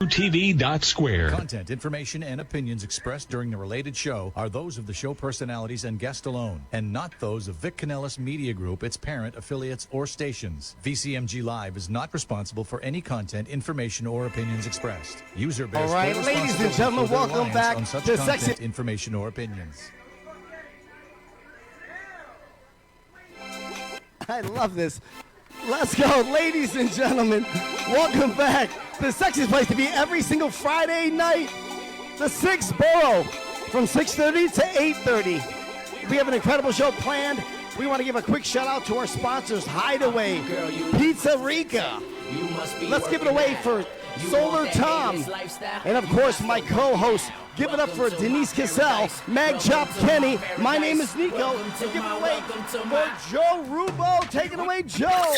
TV.square. Content, information, and opinions expressed during the related show are those of the show personalities and guest alone, and not those of Vic Canellis Media Group, its parent, affiliates, or stations. VCMG Live is not responsible for any content, information, or opinions expressed. User bears All right, full ladies and responsibility gentlemen, for their welcome reliance back on such to content, Sexy information, or opinions. I love this. Let's go, ladies and gentlemen. Welcome back. The sexiest place to be every single Friday night. The 6th Borough from 6:30 to 8:30. We have an incredible show planned. We want to give a quick shout out to our sponsors, Hideaway, Pizza Rica. Let's give it away for Solar Tom. And of course, my co-host. Give it up for Denise Cassell, Mag Chop Kenny. My name is Nico. Give it away for Joe Rubo. Take it away, Joe.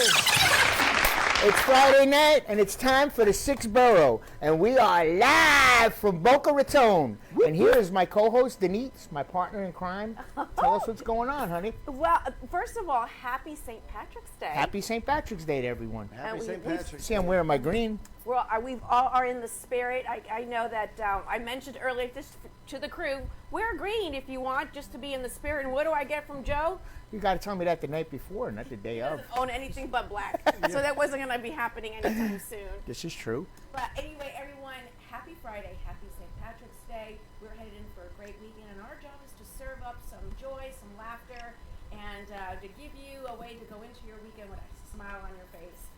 It's Friday night, and it's time for the 6th Borough, and we are live from Boca Raton. And here is my co-host, Denise, my partner in crime. Tell us what's going on, honey. Well, first of all, happy St. Patrick's Day. Happy St. Patrick's Day to everyone. Happy St. Patrick's See, I'm wearing my green. Well, we all are in the spirit. I know that I mentioned earlier just to the crew, wear green if you want, just to be in the spirit. And what do I get from Joe? You got to tell me that the night before, not the day He of. doesn't own anything but black, so that wasn't going to be happening anytime soon. This is true. But anyway, everyone, happy Friday, happy St. Patrick's Day. We're headed in for a great weekend, and our job is to serve up some joy, some laughter, and to give you a way to go into your weekend with a smile on your face.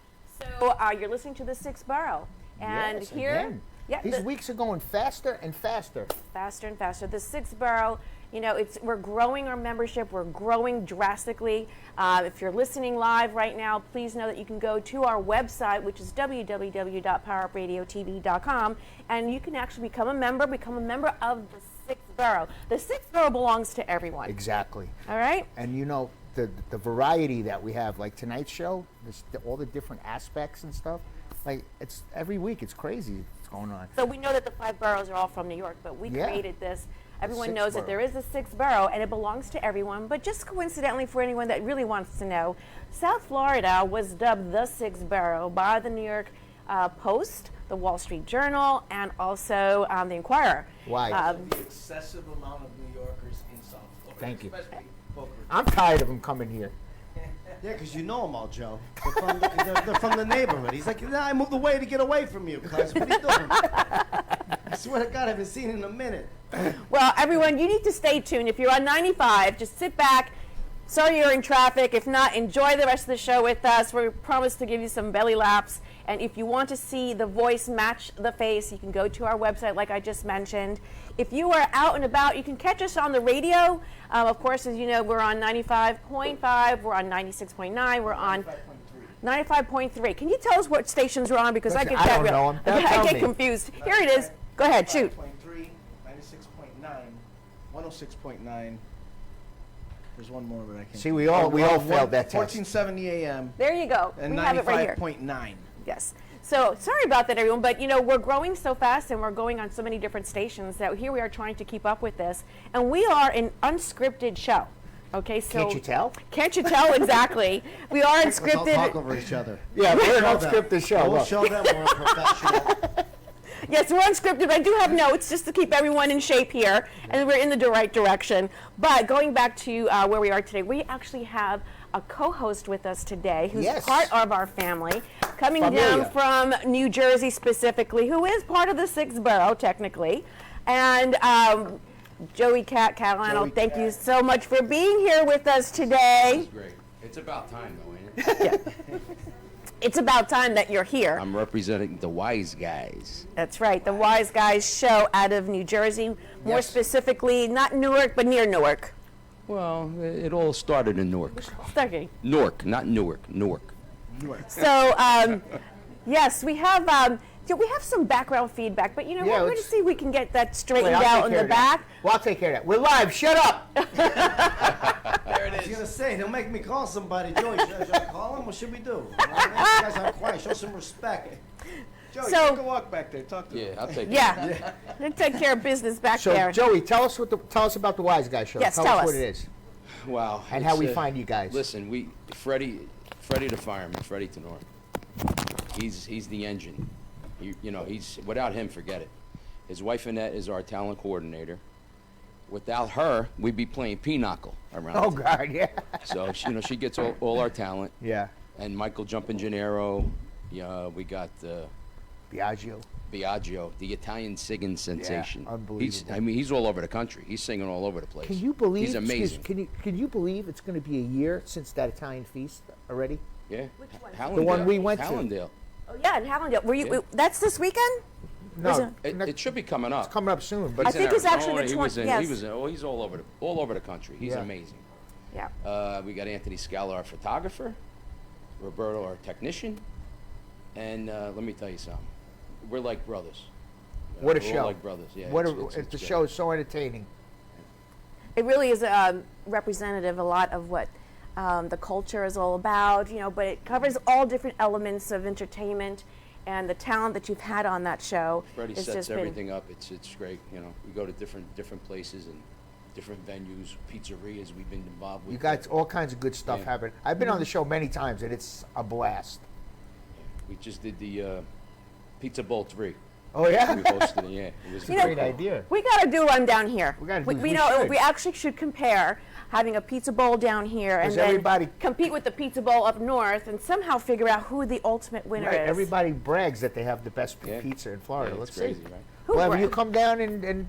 So you're listening to the 6th Borough, and yes, here, again. yeah, these weeks are going faster and faster. Faster and faster. The 6th Borough, you know, we're growing our membership. We're growing drastically. If you're listening live right now, please know that you can go to our website, which is www.powerupradiotv.com, and you can actually become a member of the 6th Borough. The 6th Borough belongs to everyone. Exactly. All right? And you know, the variety that we have, like tonight's show, all the different aspects and stuff, like it's every week, it's crazy what's going on. So we know that the 5 boroughs are all from New York, but we created this. Everyone knows that there is a 6th borough, and it belongs to everyone. But just coincidentally, for anyone that really wants to know, South Florida was dubbed the 6th borough by the New York Post, the Wall Street Journal, and also the Inquirer. Why? The excessive amount of New Yorkers in South Florida. Thank you. Especially Boca Raton. I'm tired of them coming here. Yeah, because you know them all, Joe. They're from the neighborhood. He's like, nah, I moved away to get away from you, cuz. What are you doing? I swear to God, I haven't seen in a minute. Well, everyone, you need to stay tuned. If you're on 95, just sit back. Sorry you're in traffic. If not, enjoy the rest of the show with us. We promise to give you some belly laps. And if you want to see the voice match the face, you can go to our website, like I just mentioned. If you are out and about, you can catch us on the radio. Of course, as you know, we're on 95.5, we're on 96.9, we're on 95.3. Can you tell us what stations we're on? Because I get confused. Here it is. Go ahead, shoot. 95.3, 96.9, 106.9. There's one more, but I can't. See, we all failed that test. 1470 AM. There you go. And we have it right here. 95.9. Yes. So sorry about that, everyone, but you know, we're growing so fast and we're going on so many different stations that here we are trying to keep up with this. And we are an unscripted show. Okay, so Can't you tell? Can't you tell? Exactly. We are Let's all unscripted. talk over each other. Yeah, we're an Show them. unscripted show. We'll Look. show them we're professional. Yes, we're unscripted, but I do have notes just to keep everyone in shape here, and we're in the right direction. But going back to where we are today, we actually have a co-host with us today who's part of our family, coming down from New Jersey specifically, who is part of the 6th borough, technically. And Joey Catalano, thank you so much for being here with us today. This is great. It's about time, though, ain't it? Yeah. It's about time that you're here. I'm representing the Wise Guys. That's right, the Wise Guys show out of New Jersey, more specifically, not Newark, but near Newark. Well, it all started in Newark. Okay. Newark, not Newark, Newark. So, yes, we have some background feedback, but you know, we're going to see if we can get that straightened out in the back. Well, I'll take care of that. We're live. Shut up. There it I was is. going to say, they'll make me call somebody. Joey, should I call him? What should we do? You guys are quiet. Show some respect. Joey, So- take a walk back there. Talk to him. Yeah, I'll take it. Yeah, let's take care of business back So, there. Joey, tell us about the Wise Guy show. Yes, tell tell us us. what it is. Wow. And how it's, we find you guys. Listen, Freddie the fireman, Freddie Tenor. He's the engine. He's without him, forget it. His wife Annette is our talent coordinator. Without her, we'd be playing pinochle around. Oh here. God, yeah. So she gets all our talent. Yeah. And Michael Jumpin' Gennaro. Yeah, we got Biagio. Biagio, the Italian singing sensation. Unbelievable. He's all over the country. He's singing all over the place. Can you believe? He's amazing. Can you believe it's going to be a year since that Italian feast already? Yeah. Which one? Hallandale. The one we went to. Hallandale. Oh yeah, in Hallandale. Were you? Yeah. That's this weekend? No, It should be coming up. it's coming up soon. But I He's in think it's actually Arizona. the He was 20 in- yes. He's all over the country. He's Yeah. amazing. Yeah. We got Anthony Scala, our photographer, Roberto, our technician, and let me tell you something. We're like brothers. what a We're all show! like brothers. Yeah. What it's the great. show is so entertaining. It really is representative a lot of what the culture is all about, but it covers all different elements of entertainment, and the talent that you've had on that show Freddie has sets just been. everything up. It's great. We go to different places and different venues, pizzerias we've been involved with. You got all kinds of good stuff Yeah. happening. I've been on the show many times, and it's a blast. We just did the Pizza Bowl 3. Oh yeah. We hosted it. Yeah, it was You know, Great idea. We got to do one down here. We gotta do- we we know should. we actually should compare having a pizza bowl down here and 'Cause then everybody- compete with the pizza bowl up north and somehow figure out who the ultimate winner Right, is. everybody brags that they have the best Yeah. pizza in Florida. Yeah, Let's it's crazy, see. right? Who Well, bra- you come down and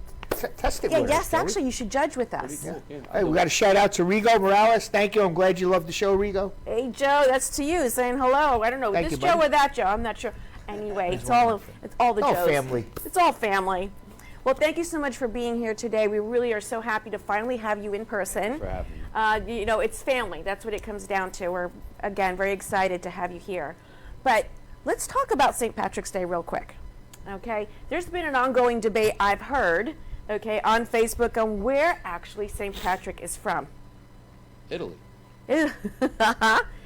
test it Yeah, with us, yes, Joey. actually, you should judge with us. Cool, yeah. Hey, we got a shout out to Rigo Morales. Thank you. I'm glad you love the show, Rigo. Hey, Joe, that's to you saying hello. I don't know, Thank this you, Joe buddy. or that Joe. I'm not sure. Anyway, it's all the All Joes. family. It's all family. Well, thank you so much for being here today. We really are so happy to finally have you in person. For having me. It's family. That's what it comes down to. We're, again, very excited to have you here. But let's talk about St. Patrick's Day real quick. Okay? There's been an ongoing debate, I've heard, okay, on Facebook on where actually St. Patrick is from. Italy.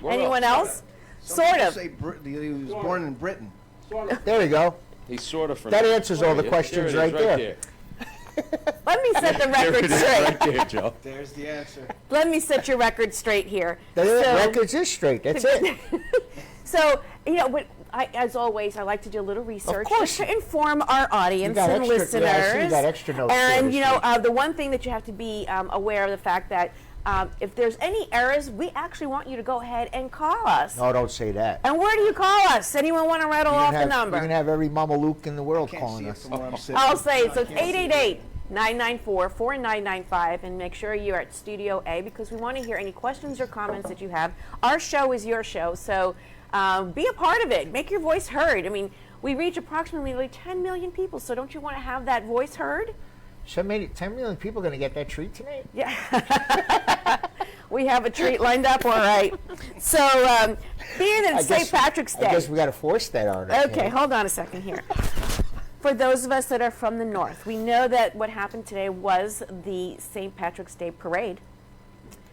Anyone else? Some Sort people of. say he was born in Britain. There you go. He's sort of from. That answers all the Yeah, questions there it is, right there. Let me set the There record it is, straight. right there, Joe. There's the answer. Let me set your record straight here. The So- records is straight. That's it. So, but as always, I like to do a little research course. just to inform our audience got and extra- listeners. yeah, I see you got extra notes there And, this week. the one thing that you have to be aware of the fact that if there's any errors, we actually want you to go ahead and call us. No, don't say that. And where do you call us? Anyone want to rattle off the You're number? going to have every Mama Luke in the world Can't calling see it us. from where I'm sitting. I'll say it. So it's I can't see it. 888-994-4995, and make sure you're at Studio A because we want to hear any questions or comments that you have. Our show is your show, so be a part of it. Make your voice heard. I mean, we reach approximately 10 million people, so don't you want to have that voice heard? 10 million people going to get that treat tonight? Yeah. We have a treat lined up, all right. So, being that it's St. Patrick's Day. I guess we got to force that on us. Okay, hold on a second here. For those of us that are from the north, we know that what happened today was the St. Patrick's Day parade.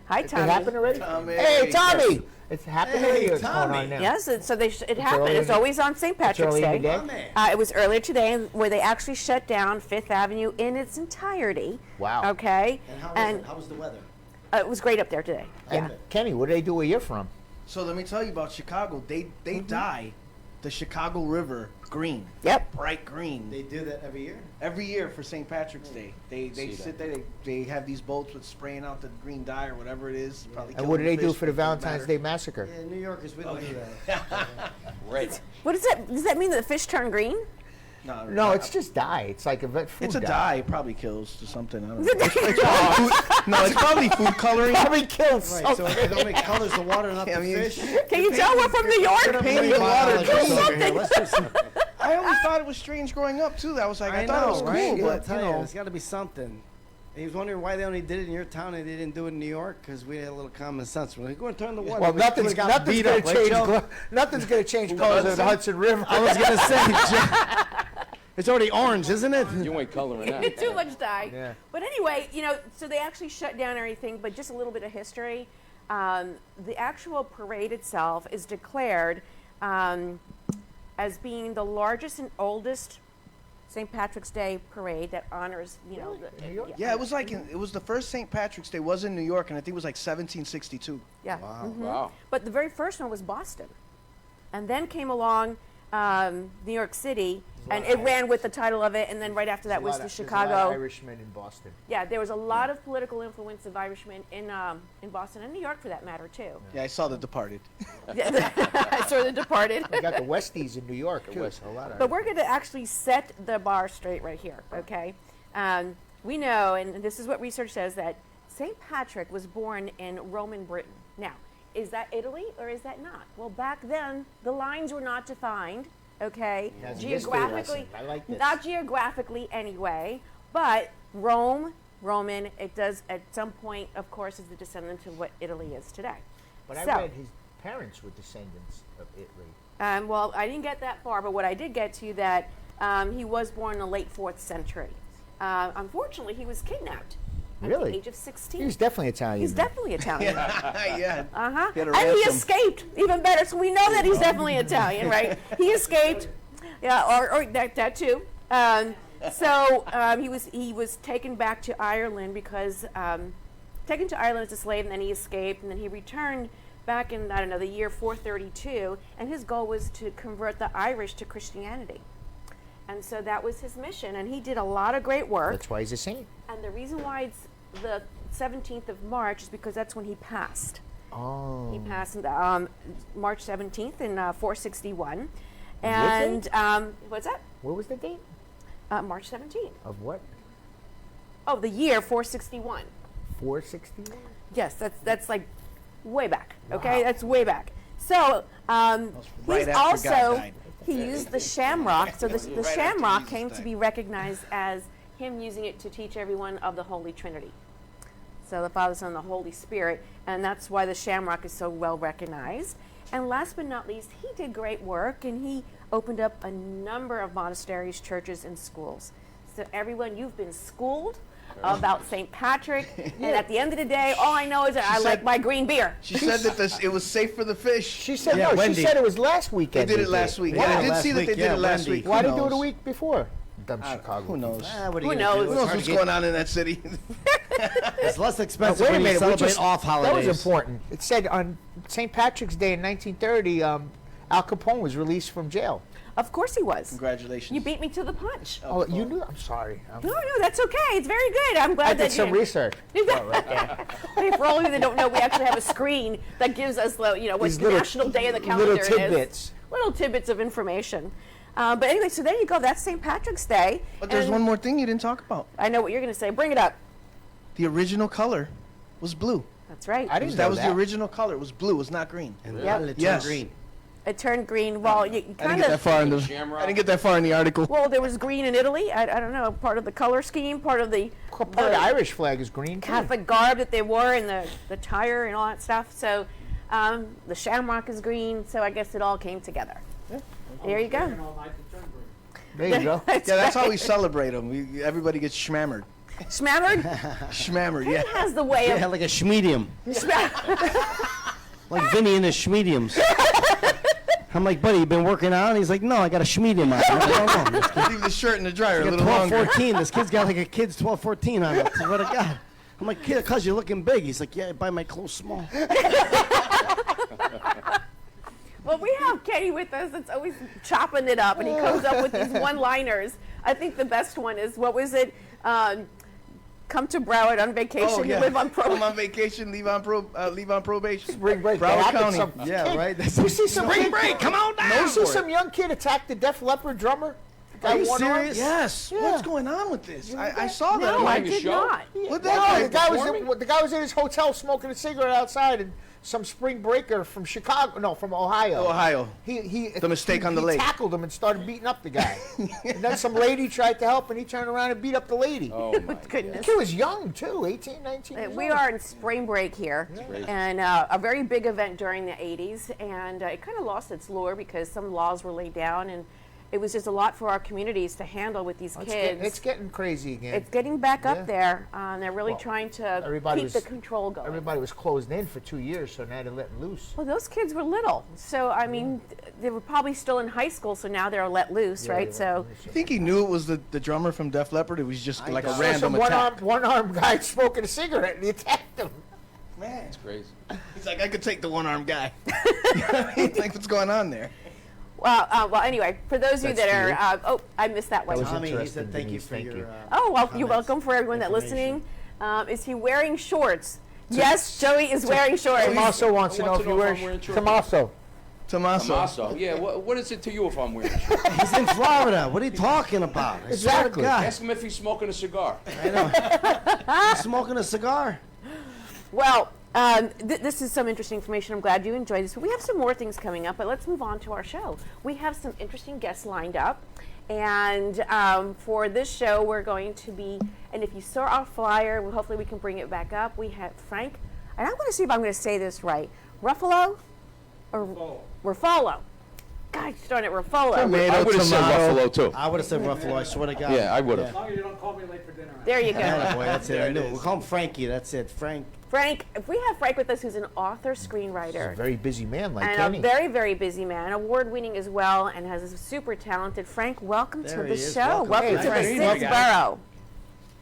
Hi, It Tommy. happened already? Tommy. Hey, Tommy! It's happened Hey, already. It's going Tommy. on now. Yes, it happened. early It's in- always on St. Patrick's early in the Day. day? It was earlier today where they actually shut down Fifth Avenue in its entirety. Wow. Okay. And how was it? How was the weather? It was great up there today. And Kenny, what do they do where you're from? So let me tell you about Chicago. They dye the Chicago River green. Yep. Bright green. They do that every year. Every year for St. Patrick's Day. They See sit there, they have these boats with spraying out the green dye or whatever it is. Probably And what do they killing do fish, for the but it doesn't Valentine's matter. Day massacre? Yeah, New Yorkers, we don't do that. Right. What does that? Does that mean that the fish turn green? No, it's just dye. It's like a food It's a dye. dye. It probably kills or something. I don't know. No, it's probably food coloring. Probably kills. Right, so they don't make colors the water, not the I mean, fish. Can you tell we're from New York? Painting the water. Biologists over here. Let's do something. I always thought it was strange growing up too. I was like, I thought it was cool, right? but I'll tell you, there's got to be something. He was wondering why they only did it in your town and they didn't do it in New York because we had a little common sense. We're like, go and turn the water. Well, We nothing's got going beat to up, right, change. Joe? Nothing's going to change colors of the Hudson River. I was gonna say, it's already orange, isn't it? You ain't coloring that. Too much dye. Yeah. But anyway, so they actually shut down everything, but just a little bit of history. The actual parade itself is declared as being the largest and oldest St. Patrick's Day parade that honors, New York? yeah, it was like it was the first St. Patrick's Day was in New York, and I think it was like 1762. Yeah. Wow. But the very first one was Boston. And then came along New York City, and it ran with the title of it, and then right after that was the There's a lot Chicago. of Irishmen in Boston. Yeah, there was a lot of political influence of Irishmen in Boston and New York for that matter too. Yeah, I saw The Departed. I saw The Departed. We got the Westies in New York too. So a lot of But we're going to actually set the bar straight right here, okay? We know, and this is what research says, that St. Patrick was born in Roman Britain. Now, is that Italy or is that not? Well, back then, the lines were not defined, okay? That's a history lesson. I like this. Not geographically anyway, but Roman, it does at some point, of course, is the descendant of what Italy is today. But So- I read his parents were descendants of Italy. Well, I didn't get that far, but what I did get to that he was born in the late 4th century. Unfortunately, he was kidnapped at Really? the age of 16. He was definitely Italian. He's then. definitely Italian. Yeah. Uh-huh. He had a And he ransom. escaped, even better. So we know that he's definitely Italian, right? He escaped. Yeah, or that too. He was taken back to Ireland because taken to Ireland as a slave, and then he escaped, and then he returned back in, I don't know, the year 432, and his goal was to convert the Irish to Christianity. And so that was his mission, and he did a lot of great work. That's why he's a saint. And the reason why it's the 17th of March is because that's when he passed. Oh. He passed March 17th in 461. What And date? what's that? What was the date? March 17th. Of what? Oh, the year 461. 461? Yes, that's like way back. Okay, that's way back. So right he's after God also died. he used the shamrock. So the Right after shamrock Jesus came to died. be recognized as him using it to teach everyone of the Holy Trinity. So the Father, Son, and the Holy Spirit, and that's why the shamrock is so well recognized. And last but not least, he did great work, and he opened up a number of monasteries, churches, and schools. So everyone, you've been schooled about St. Patrick, and at the end of the day, all I know is that I like said- my green beer. She said that it was safe for the fish. She said Yeah, no. Wendy. She said it was last They weekend. did it last week. They Yeah, did I it did last see that week, they did yeah, it last Wendy. week. Why Who did they do it a knows? week before? Dumb Chicago. Who knows? What are Who you gonna knows? do? Who It's knows hard what's to get- going on in that city? It's less expensive Wait a when you minute. celebrate off holidays. That was important. It said on St. Patrick's Day in 1930, Al Capone was released from jail. Of course he was. Congratulations. You beat me to the punch. Oh, you knew? I'm sorry. No, that's okay. It's very good. I'm glad I that did some you. research. Hey, for all of you that don't know, we actually have a screen that gives us, what These the little- National Day of the calendar little tidbits. is. Little tidbits of information. But anyway, so there you go. That's St. Patrick's Day. But there's And one more thing you didn't talk about. I know what you're going to say. Bring it up. The original color was blue. That's right. I didn't That know was the original color. It was blue. It was not green. And Yep. then it turned Yes. green. It turned green. Well, you I didn't kind get that of. far in the. Shamrock. I didn't get that far in the article. Well, there was green in Italy. I don't know, part of the color scheme, part of the Part of the Irish flag is green. too. Catholic garb that they wore and the tire and all that stuff. So the shamrock is green. So I guess it all came together. There you go. There you go. Yeah, that's how we celebrate them. Everybody gets schmammered. Smammered? Schmammered, yeah. He has the way of. Yeah, like a schmedium. Like Vinny and the schmediums. I'm like, buddy, you been working out? And he's like, no, I got a schmedium on. I'm like, "Oh, no." Leave the shirt in the dryer a Got little 12, longer. 14. This kid's got like a kid's 12, 14 on it. I swear to God. I'm like, kid, cuz you're looking big. He's like, yeah, I buy my clothes small. Well, we have Kenny with us that's always chopping it up, and he comes up with these one-liners. I think the best one is, what was it? Come to Broward on vacation, Oh, yeah. live on I'm pro. on vacation, leave on probation. Spring break. Broward That happened County. some Yeah, kid- right? That's You see some Spring kid- break, come on down. You see for some it. young kid attack the Def Leppard drummer? Are you Got one arm? serious? Yes. Yeah. What's going on with this? I saw that. No, I'm I like, did show? not. what No, that guy the guy was in his hotel smoking a cigarette outside, and some spring breaker from Chicago, no, from Ohio. Ohio. The mistake on the he lake. tackled him and started beating up the guy. And then some lady tried to help, and he turned around and beat up the lady. Oh my The Goodness. kid was young too, 18, 19 years We old. are in spring break here, and a very big event during the 80s, and it kind of lost its lure because some laws were laid down, and it was just a lot for our communities to handle with these kids. It's getting crazy again. It's getting back Yeah. up there. They're really Well, trying to everybody keep was- the control going. Everybody was closed in for 2 years, so now they're letting loose. Well, those kids were little, so I mean, they were probably still in high school, so now they're let loose, right? So, You think he knew it was the drummer from Def Leppard? It was just like a doubt. random Some attack. one-armed guy smoking a cigarette, and he attacked him. Man, It's crazy. he's like, I could take the one-armed guy. Like, what's going on there? Well, anyway, for those of you That's that are, I missed that one. was Tommy, he interesting, said thank you Denise, for thank your. you. Oh, well, you're comments, welcome for everyone that's listening. information. Is he wearing shorts? Yes, Joey is wearing shorts. Tommaso wants to know if you wear shorts. Tommaso. Tommaso. Tommaso. Yeah, what is it to you if I'm wearing shorts? He's in Florida. What are you talking about? I swear to Exactly. God. Ask him if he's smoking a cigar. I know. You smoking a cigar? Well, this is some interesting information. I'm glad you enjoyed this. We have some more things coming up, but let's move on to our show. We have some interesting guests lined up. And for this show, we're going to be, and if you saw our flyer, hopefully we can bring it back up. We have Frank, and I want to see if I'm going to say this right. Ruffalo? Or Ruffalo. God, darn it, Ruffalo. I would have said Buffalo too. I would have said Ruffalo. I swear to God. Yeah, I would have. As long as you don't call me late for dinner. There you go. Boy, that's it. I knew. We'll call him Frankie. That's it. Frank. Frank, if we have Frank with us, who's an author, He's a screenwriter, very busy man like and Kenny. a very, very busy man, award-winning as well, and has a super talented. Frank, welcome There to he the is. show. Welcome. Welcome Hey, to the Frank. 6th Hey, Borough.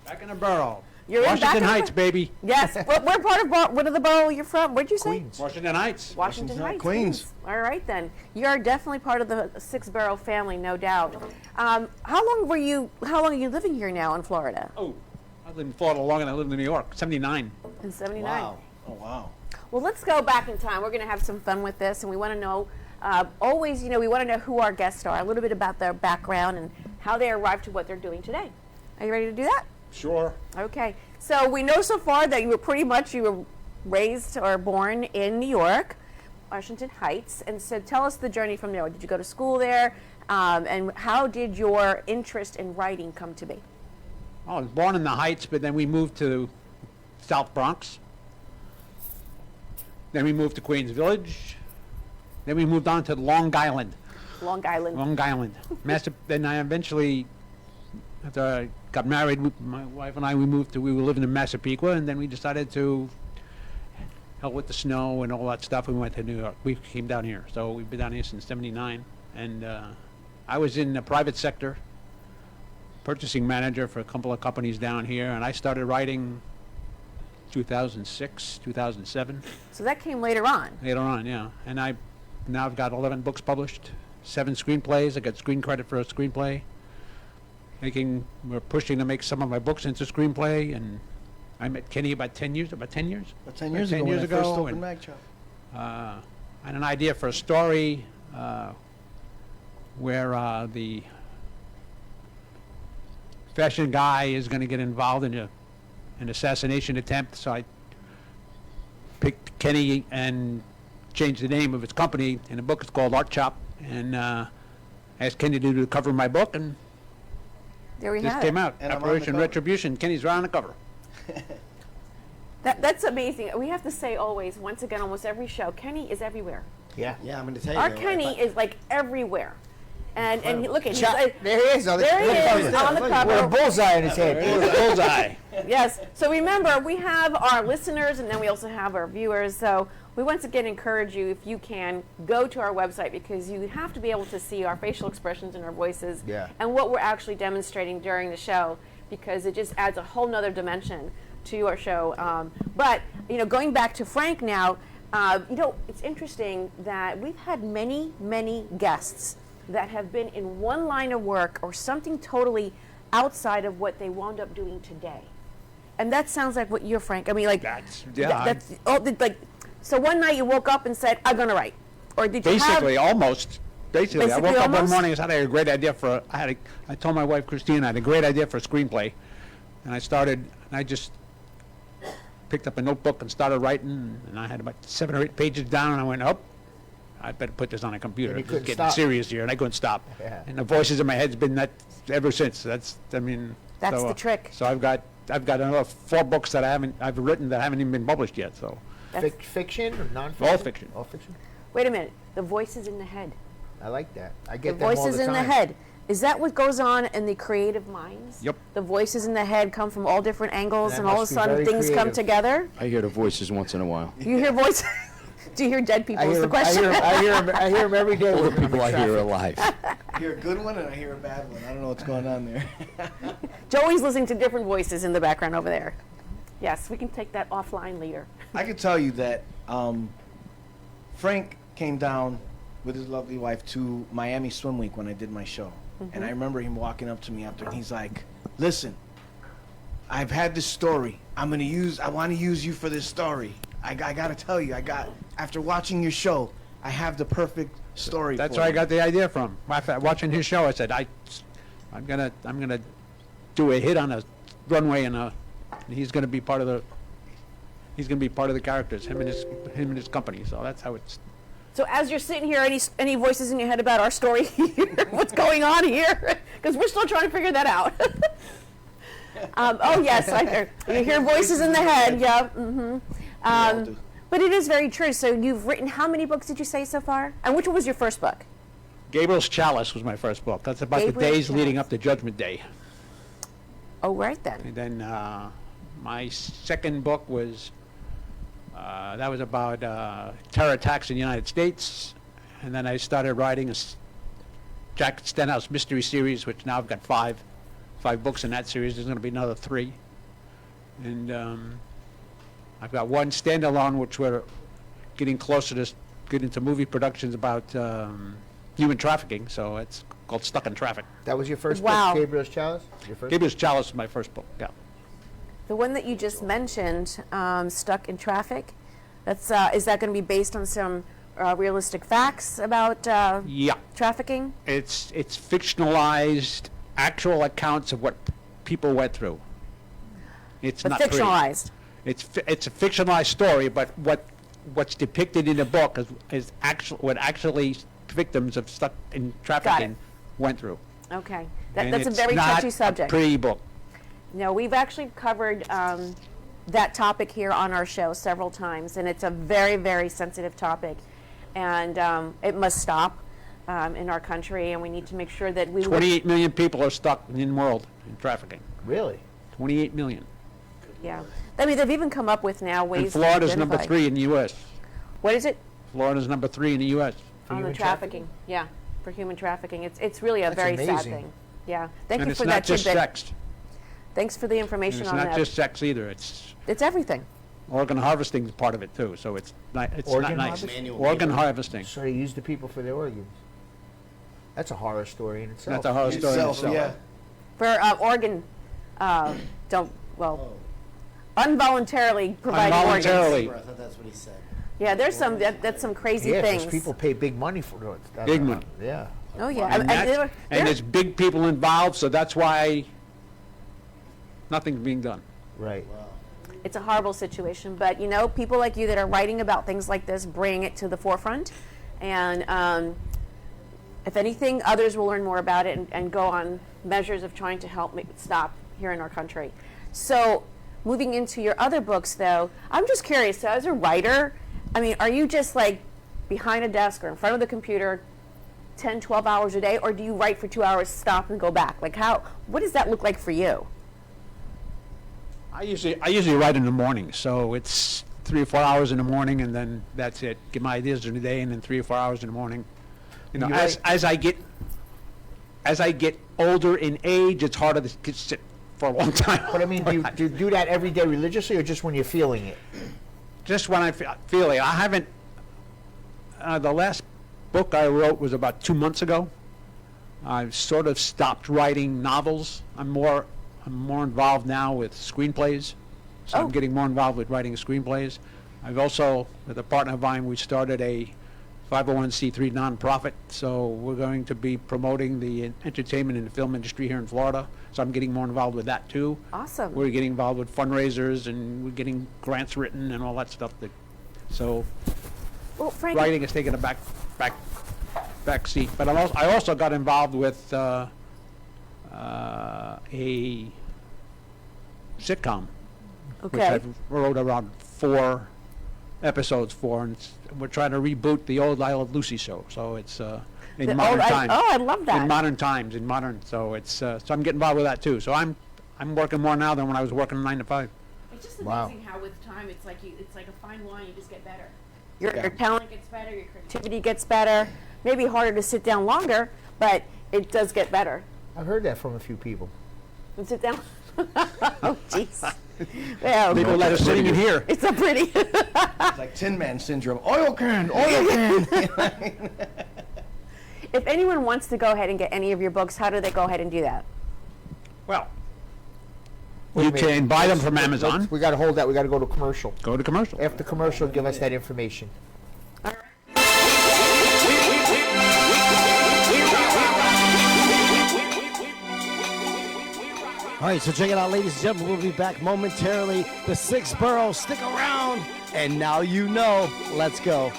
Back in the borough. You're in Washington back Heights, baby. Yes. What part of what of the borough you're from? Where'd you say? Queens. Washington Heights. Washington Heights, Queens. All right then, you are definitely part of the 6th Borough family, no doubt. How long are you living here now in Florida? Oh, I lived in Florida long and I lived in New York, 79. In '79. Wow. Oh, wow. Well, let's go back in time. We're going to have some fun with this, and we want to know. Always, we want to know who our guests are, a little bit about their background and how they arrived to what they're doing today. Are you ready to do that? Sure. Okay. So we know so far that you were raised or born in New York, Washington Heights, and so tell us the journey from there. Did you go to school there, and how did your interest in writing come to be? I was born in the Heights, but then we moved to South Bronx. Then we moved to Queens Village. Then we moved on to Long Island. Long Island. Long Island. Then I eventually, after I got married, my wife and I, we were living in Massapequa, and then we decided to, hell with the snow and all that stuff, we went to New York. We came down here. So we've been down here since '79. And I was in the private sector, purchasing manager for a couple of companies down here, and I started writing 2006, 2007. So that came later on. Later on, yeah. And now I've got 11 books published, 7 screenplays. I got screen credit for a screenplay. We're pushing to make some of my books into screenplay, and I met Kenny about 10 years. About 10 years About ago, 10 years when I ago, first opened and- Mag Shop. I had an idea for a story where the fashion guy is going to get involved in an assassination attempt. So I picked Kenny and changed the name of his company. In the book, it's called Art Chop, and asked Kenny to do the cover of my book, and There we this have came it. out. And I'm on the Operation cover. Retribution. Kenny's right on the cover. That's amazing. We have to say always, once again, almost every show, Kenny is everywhere. Yeah. Yeah, I'm going to tell you. Our that. Kenny is like everywhere. And look at he's Chop. like, There he is. On the there he cover. is on the Look, With a cover. bullseye in his head. Bullseye. Yes. So remember, we have our listeners, and then we also have our viewers. So we once again encourage you, if you can, go to our website, because you have to be able to see our facial expressions and our voices, Yeah. and what we're actually demonstrating during the show, because it just adds a whole nother dimension to our show. But going back to Frank now, it's interesting that we've had many, many guests that have been in one line of work or something totally outside of what they wound up doing today. And that sounds like what you're, Frank. I mean, like so one night you woke up and said, "I'm gonna write," or did you Basically, almost. Basically, I Basically, woke up one almost? morning and said I had a great idea I told my wife Christine I had a great idea for a screenplay, and I just picked up a notebook and started writing, and I had about 7 or 8 pages down, and I went, "Oh, I better put this on a computer. And you It's couldn't getting stop. serious here," and I couldn't stop. Yeah. And the voices in my head's been that ever since. That's the trick. So I've got another 4 books that I've written that haven't even been published yet. So Fiction or non-fiction? All fiction. All fiction. Wait a minute. The voices in the head. I like that. I The get them all voices the in the time. head. Is that what goes on in the creative minds? Yep. The voices in the head come from all different angles, That and all of a must be sudden very things come creative. together. I hear the voices once in a while. You hear voices. Do you hear dead people? I Is hear, the question. I hear him every day. All the working on people I hear are traffic. alive. I hear a good one and I hear a bad one. I don't know what's going on there. Joey's listening to different voices in the background over there. Yes, we can take that offline later. I can tell you that Frank came down with his lovely wife to Miami Swim Week when I did my show. And I remember him walking up to me after, and he's like, listen, I've had this story. I want to use you for this story. I got to tell you, after watching your show, I have the perfect story That's for where I you." got the idea from. Watching his show, I said, I'm gonna do a hit on a runway, and he's gonna be part of the characters, him and his company. So that's how it's. So as you're sitting here, any voices in your head about our story here? What's going on here? Because we're still trying to figure that out. Oh yes, you hear voices in the head. Yeah. Mm-hmm. But it is very true. So you've written how many books did you say so far? And which one was your first book? Gabriel's Chalice was my first book. That's about Gabriel's the days leading Chalice. up to Judgment Day. Oh, right then. And then my second book was that was about terror attacks in the United States. And then I started writing a Jack Stenhouse mystery series, which now I've got five books in that series. There's going to be another 3. And I've got one standalone, which we're getting closer to get into movie productions about human trafficking. So it's called Stuck in Traffic. That was your first Wow. book, Gabriel's Chalice? Your first? Gabriel's Chalice is my first book, yeah. The one that you just mentioned, Stuck in Traffic, that's is that going to be based on some realistic facts about Yeah. trafficking? It's fictionalized, actual accounts of what people went through. It's But not pretty. fictionalized. It's a fictionalized story, but what's depicted in the book is what actually victims of stuck in trafficking went through. Okay. And That's a it's very not touchy subject. a pretty book. No, we've actually covered that topic here on our show several times, and it's a very, very sensitive topic, and it must stop in our country, and we need to make sure that we. 28 million people are stuck in the world in trafficking. Really? 28 million. Yeah, I mean they've even come up with now ways. And Florida's to number identify. 3 in the U.S. What is it? Florida's number 3 in the U.S. On the human trafficking. Yeah, for human trafficking. It's really a That's very sad amazing. thing. Yeah. Thank And you it's for not that just tidbit. sex. Thanks for the And information it's on not that. just sex either. It's It's everything. organ harvesting is part of it too. So it's not Organ nice. harvesting? Organ harvesting. So they use the people for their organs. That's a horror story in itself. That's a horror story. in Yourself, itself. yeah. For organ, involuntarily providing organs. Involuntarily. I thought that's what he said. Yeah, there's that's some crazy Yeah, things. because people pay big money for it. That's Big money. Yeah. Oh yeah, And, there's big people involved, so that's why nothing's being done. Right. it's a horrible situation. But you know, people like you that are writing about things like this bring it to the forefront, and if anything, others will learn more about it and go on measures of trying to help make it stop here in our country. So, moving into your other books, though, I'm just curious. So, as a writer, I mean, are you just like behind a desk or in front of the computer 10, 12 hours a day, or do you write for 2 hours, stop, and go back? Like, what does that look like for you? I usually write in the morning, so it's 3 or 4 hours in the morning, and then that's it. Get my ideas during the day, and then 3 or 4 hours in the morning. You know, You as I get older in age, it's harder to sit for a long time. But I mean, do you do that every day religiously, or just when you're feeling it? Just when I feel it. I haven't. The last book I wrote was about 2 months ago. I've sort of stopped writing novels. I'm more involved now with screenplays. So Oh. I'm getting more involved with writing screenplays. I've also, with a partner of mine, we started a 501c3 nonprofit. So we're going to be promoting the entertainment and the film industry here in Florida. So I'm getting more involved with that too. Awesome. We're getting involved with fundraisers, and we're getting grants written and all that stuff. So Well, Frank, writing is taking a back seat. But I also got involved with a sitcom, which okay. I wrote around 4 episodes for, and we're trying to reboot the old I Love Lucy show. So it's in The modern old times. I love that. In modern times, so it's so I'm getting involved with that too. So I'm working more now than when I was working 9 to 5. It's just Wow. amazing how with time it's like a fine wine, you just get better. Your talent gets better, your creativity gets better. Maybe harder to sit down longer, but it does get better. I've heard that from a few people. And sit down. Oh, jeez. Well, People that are sitting in here. it's a pretty. It's like Tin Man syndrome. Oil can, oil can. If anyone wants to go ahead and get any of your books, how do they go ahead and do that? Well, Wait a you minute. can buy them from Amazon. We got to hold that. We got to go to commercial. Go to commercial. After commercial, give us that information. All right, so check it out, ladies and gentlemen. We'll be back momentarily. The 6th Borough, stick around. And now you know. Let's go.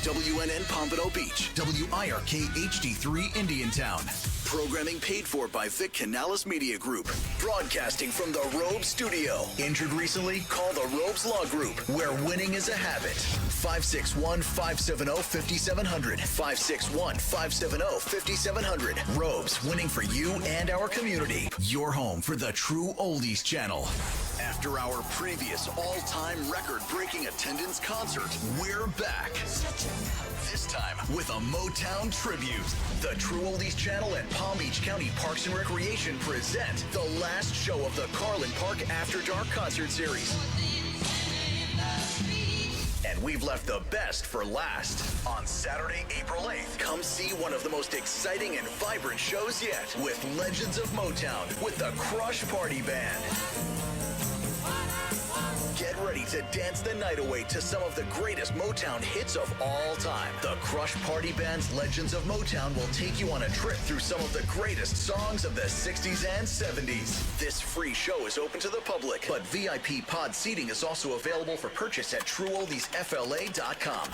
WWNN Pompano Beach, WIRK HD3 Indiantown. Programming paid for by Vic Canales Media Group. Broadcasting from the Robes Studio. Injured recently? Call the Robes Law Group, where winning is a habit. 561-570-5700. 561-570-5700. Robes, winning for you and our community. Your home for the True Oldies channel. After our previous all-time record-breaking attendance concert, we're back. This time with a Motown tribute. The True Oldies channel and Palm Beach County Parks and Recreation present the last show of the Carlin Park After Dark concert series. And we've left the best for last. On Saturday, April 8th, come see one of the most exciting and vibrant shows yet with Legends of Motown with the Crush Party Band. Get ready to dance the night away to some of the greatest Motown hits of all time. The Crush Party Band's Legends of Motown will take you on a trip through some of the greatest songs of the 60s and 70s. This free show is open to the public, but VIP pod seating is also available for purchase at TrueOldiesFLA.com.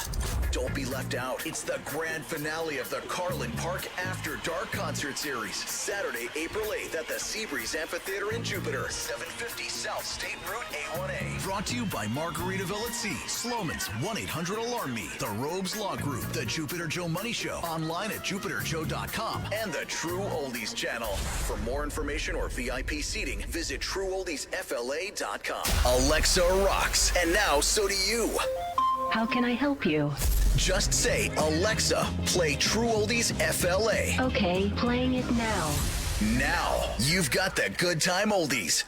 Don't be left out. It's the grand finale of the Carlin Park After Dark concert series. Saturday, April 8th at the Seabreeze Amphitheater in Jupiter, 750 South State Route A1A. Brought to you by Margaritaville at Sea, Sloman's 1-800-ALARM-ME, the Robes Law Group, the Jupiter Joe Money Show, online at JupiterJoe.com, and the True Oldies channel. For more information or VIP seating, visit TrueOldiesFLA.com. Alexa rocks, and now so do you. How can I help you? Just say, Alexa, play True Oldies FLA. Okay, playing it now. Now, you've got the good time oldies.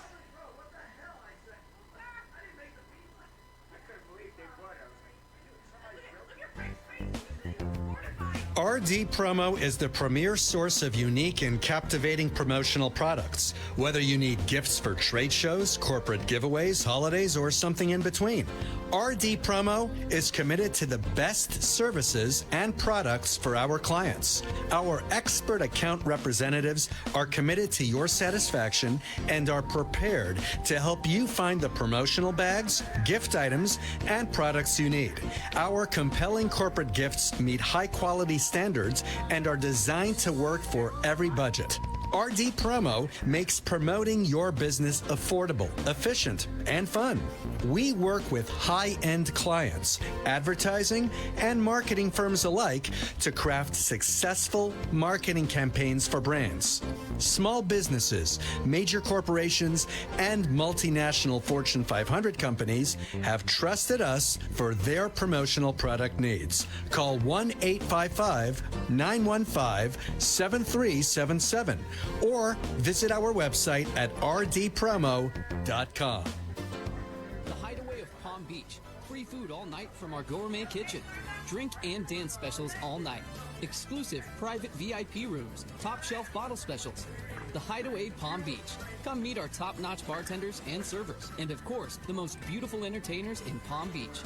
RD Promo is the premier source of unique and captivating promotional products. Whether you need gifts for trade shows, corporate giveaways, holidays, or something in between, RD Promo is committed to the best services and products for our clients. Our expert account representatives are committed to your satisfaction and are prepared to help you find the promotional bags, gift items, and products you need. Our compelling corporate gifts meet high-quality standards and are designed to work for every budget. RD Promo makes promoting your business affordable, efficient, and fun. We work with high-end clients, advertising, and marketing firms alike to craft successful marketing campaigns for brands. Small businesses, major corporations, and multinational Fortune 500 companies have trusted us for their promotional product needs. Call 1-855-915-7377 or visit our website at rdpromo.com. The Hideaway of Palm Beach. Free food all night from our gourmet kitchen. Drink and dance specials all night. Exclusive private VIP rooms. Top shelf bottle specials. The Hideaway Palm Beach. Come meet our top-notch bartenders and servers. And of course, the most beautiful entertainers in Palm Beach.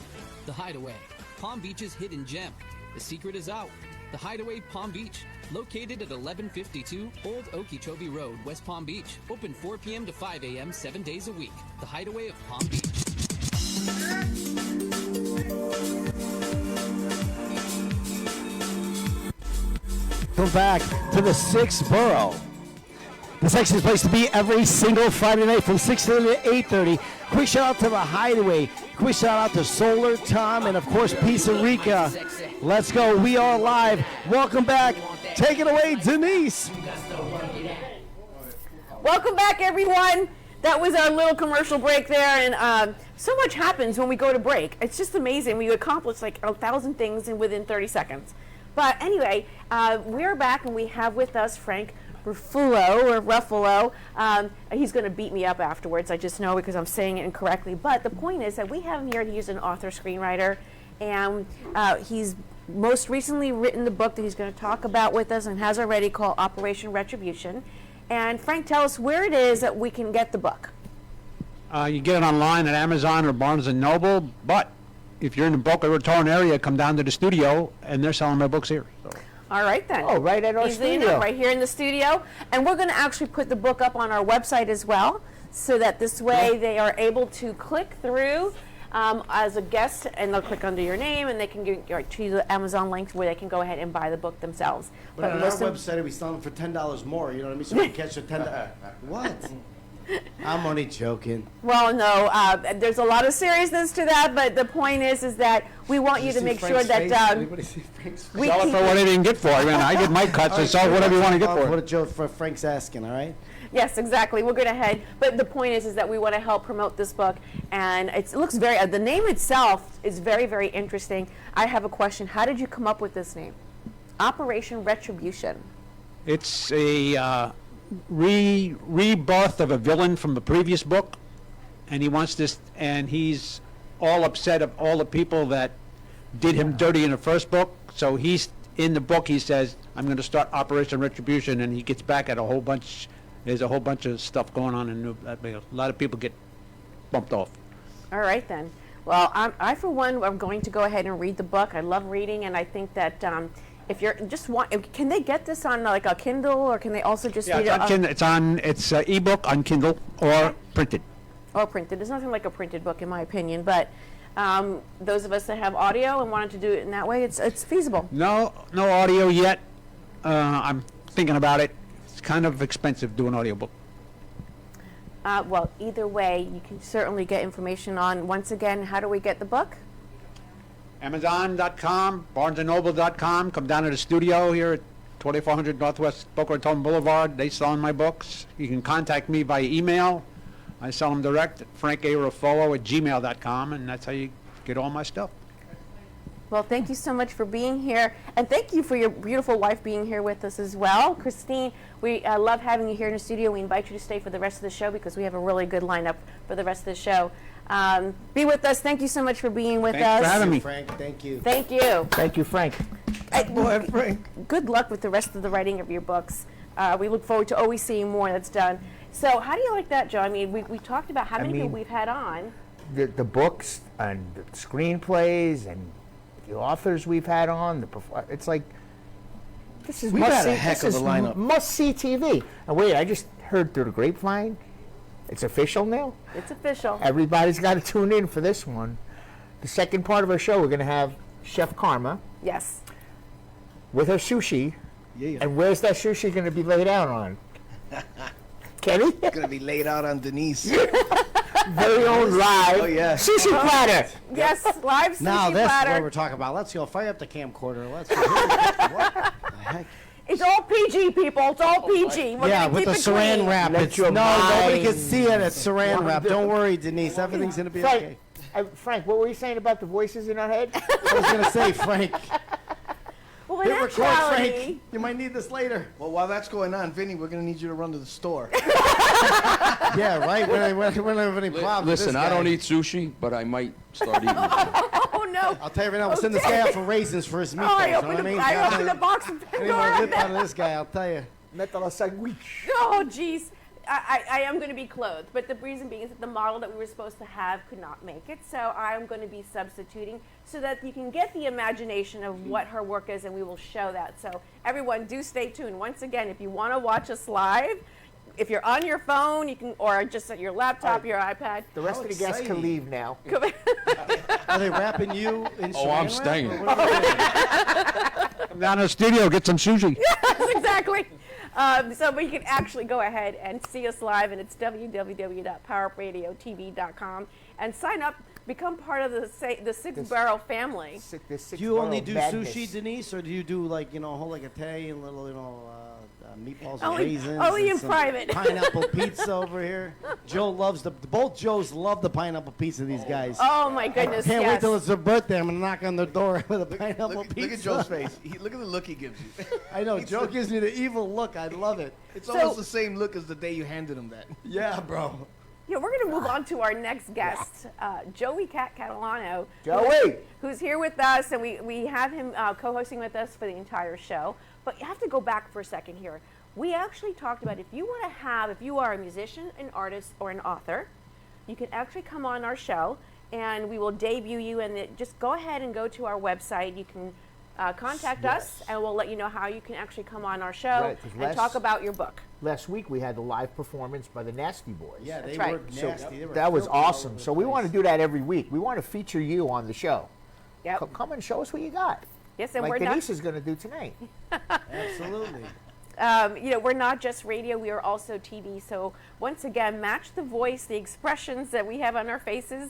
The Hideaway. Palm Beach's hidden gem. The secret is out. The Hideaway Palm Beach. Located at 1152 Old Okeechobee Road, West Palm Beach. Open 4 p.m. to 5 a.m. 7 days a week. The Hideaway of Palm Beach. Welcome back to the 6th Borough. The sexiest place to be every single Friday night from 6:30 to 8:30. Quick shout out to the Hideaway. Quick shout out to Solar Tom and of course Pizza Rica. Let's go. We are live. Welcome back. Take it away, Denise. Welcome back, everyone. That was our little commercial break there, and so much happens when we go to break. It's just amazing. We accomplish like 1,000 things within 30 seconds. But anyway, we're back, and we have with us Frank Ruffalo. He's going to beat me up afterwards. I just know because I'm saying it incorrectly. But the point is that we have him here. He's an author, screenwriter, and he's most recently written the book that he's going to talk about with us and has already called Operation Retribution. And Frank, tell us where it is that we can get the book. You get it online at Amazon or Barnes & Noble, but if you're in the Boca Raton area, come down to the studio, and they're selling my books here. So. All right, then. Oh, right at our Easily studio. enough, right here in the studio. And we're going to actually put the book up on our website as well, so that this way they are able to click through as a guest, and they'll click under your name, and they can get to the Amazon link where they can go ahead and buy the book themselves. But on our website, we sell them for $10 more. You know what I mean? So we catch the $10. What? I'm only joking. Well, no, there's a lot of seriousness to that, but the point is that we want you to make sure that Anybody see Frank's face? we Sell it for what I didn't get for. I mean, I get my cuts, so sell whatever you want to get for What it. a joke for Frank's asking, all right? Yes, exactly. We're going to head, but the point is that we want to help promote this book, and it looks very. The name itself is very, very interesting. I have a question. How did you come up with this name, Operation Retribution? It's a rebirth of a villain from the previous book, and he wants this, and he's all upset of all the people that did him dirty in the first book. So he's in the book. He says, "I'm going to start Operation Retribution," and he gets back at a whole bunch. There's a whole bunch of stuff going on, and a lot of people get bumped off. All right, then. Well, I for one, am going to go ahead and read the book. I love reading, and I think that if you're just can they get this on like a Kindle, or can they also just read it? It's an ebook on Kindle or printed. Or printed. There's nothing like a printed book, in my opinion. But those of us that have audio and wanted to do it in that way, it's feasible. No audio yet. I'm thinking about it. It's kind of expensive doing an audiobook. Well, either way, you can certainly get information on. Once again, how do we get the book? Amazon.com, BarnesandNoble.com. Come down to the studio here at 2400 Northwest Boca Raton Boulevard. They sell my books. You can contact me by email. I sell them direct at frankarofolo@gmail.com, and that's how you get all my stuff. Well, thank you so much for being here, and thank you for your beautiful wife being here with us as well. Christine, we love having you here in the studio. We invite you to stay for the rest of the show because we have a really good lineup for the rest of the show. Be with us. Thank you so much for being with us. Thanks for having me. Frank, thank you. Thank you. Thank you, Frank. Boy, Frank. Good luck with the rest of the writing of your books. We look forward to always seeing more that's done. So how do you like that, Joe? I mean, we talked about how many people we've had on. The books and the screenplays and the authors we've had on, it's like, this is We've had a heck of a lineup. Must-see TV. And wait, I just heard through the grapevine, it's official now? It's official. Everybody's got to tune in for this one. The second part of our show, we're going to have Chef Karma Yes. with her sushi. Yeah. And where's that sushi going to be laid out on? Kenny? It's gonna be laid out on Denise. Very own live Oh, yeah. sushi platter. Yes, live sushi Now that's platter. what we're talking about. Let's go. Fire up the camcorder. Let's go. What the heck? It's all PG, people. It's all PG. We're Yeah, gonna with keep the it saran clean. wrap. Let It's, your no, nobody can mind see it. It's saran wrap. Don't worry, Denise. Everything's going to be Frank, okay. Frank, what were you saying about the voices in our head? I was going to say, Frank, Well, in hit record, actuality, Frank. You might need this later. Well, while that's going on, Vinny, we're gonna need you to run to the store. Yeah, right? When I have any problems with Listen, this I guy. don't eat sushi, but I might start eating. oh no. I'll tell you right now, we'll send this guy out for raisins for his meatballs. Oh, I you know opened, what I mean? I opened a box of Any more Pandora. lip out of this guy, I'll tell you. Metal sandwich. Oh, jeez. I am going to be clothed, but the reason being is that the model that we were supposed to have could not make it, so I'm going to be substituting so that you can get the imagination of what her work is, and we will show that. So everyone, do stay tuned. Once again, if you want to watch us live, if you're on your phone, you can, or just at your laptop, your iPad. The rest of the guests can leave now. Are they wrapping you in Oh, I'm saran wrap, staying. or what are they doing? Come down to the studio, get some sushi. Yes, exactly. But you can actually go ahead and see us live, and it's www.powerupradiotv.com, and sign up, become part of the 6th Borough family. Do you only do sushi, Denise, or do you do like a whole like Italian little meatballs and raisins? Only in some private. Pineapple pizza over here. Joe loves both Joes love the pineapple pizza. These guys. Oh my goodness! Can't yes. wait till it's their birthday. I'm gonna knock on their door with a pineapple pizza. Look at Joe's face. Look at the look he gives you. I know. Joe gives me the evil look. I love it. It's almost the same look as the day you handed him that. Yeah, bro. Yeah, we're going to move on to our next guest, Joey Catalano. Joey! Who's here with us, and we have him co-hosting with us for the entire show. But you have to go back for a second here. We actually talked about if you are a musician, an artist, or an author, you can actually come on our show, and we will debut you. And just go ahead and go to our website. You can contact us, and we'll let you know how you can actually come on our show and talk about your book. Last week we had a live performance by the Nasty Boys. Yeah, That's they right. were nasty. That was awesome. So we want to do that every week. We want to feature you on the show. Yep. Come and show us what you got. Yes, and like we're Denise is going to do tonight. Absolutely. We're not just radio, we are also TV. So once again, match the voice, the expressions that we have on our faces.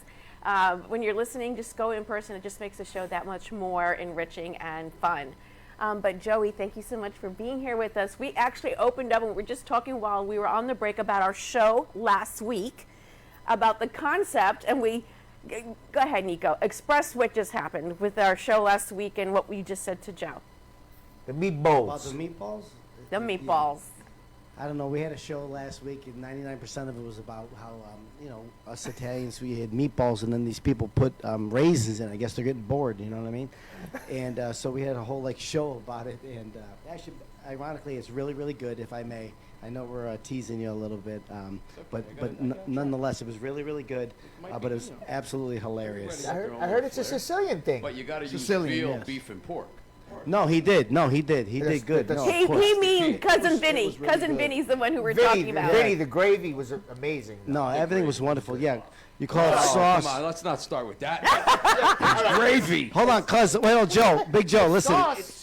When you're listening, just go in person. It just makes the show that much more enriching and fun. But Joey, thank you so much for being here with us. We actually opened up, and we were just talking while we were on the break about our show last week, about the concept, and go ahead, Nico, express what just happened with our show last week and what we just said to Joe. The meatballs. About the meatballs? The meatballs. I don't know. We had a show last week, and 99% of it was about how, us Italians, we had meatballs, and then these people put raisins in. I guess they're getting bored, you know what I mean? And so we had a whole show about it. And actually, ironically, it's really, really good, if I may. I know we're teasing you a little bit, but nonetheless, it was really, really good. But it was absolutely hilarious. I heard it's a Sicilian thing. But you got to use Sicilian, veal, yes. beef, and pork. No, he did. He did good. No, of course. He mean Cousin Vinny. Cousin Vinny's the one who we're talking about. Vinny, the gravy was amazing. No, everything was wonderful. Yeah, you call it sauce. Come on, let's not start with that. It's gravy. Hold on, cuz. Wait, Joe, Big Joe. Listen,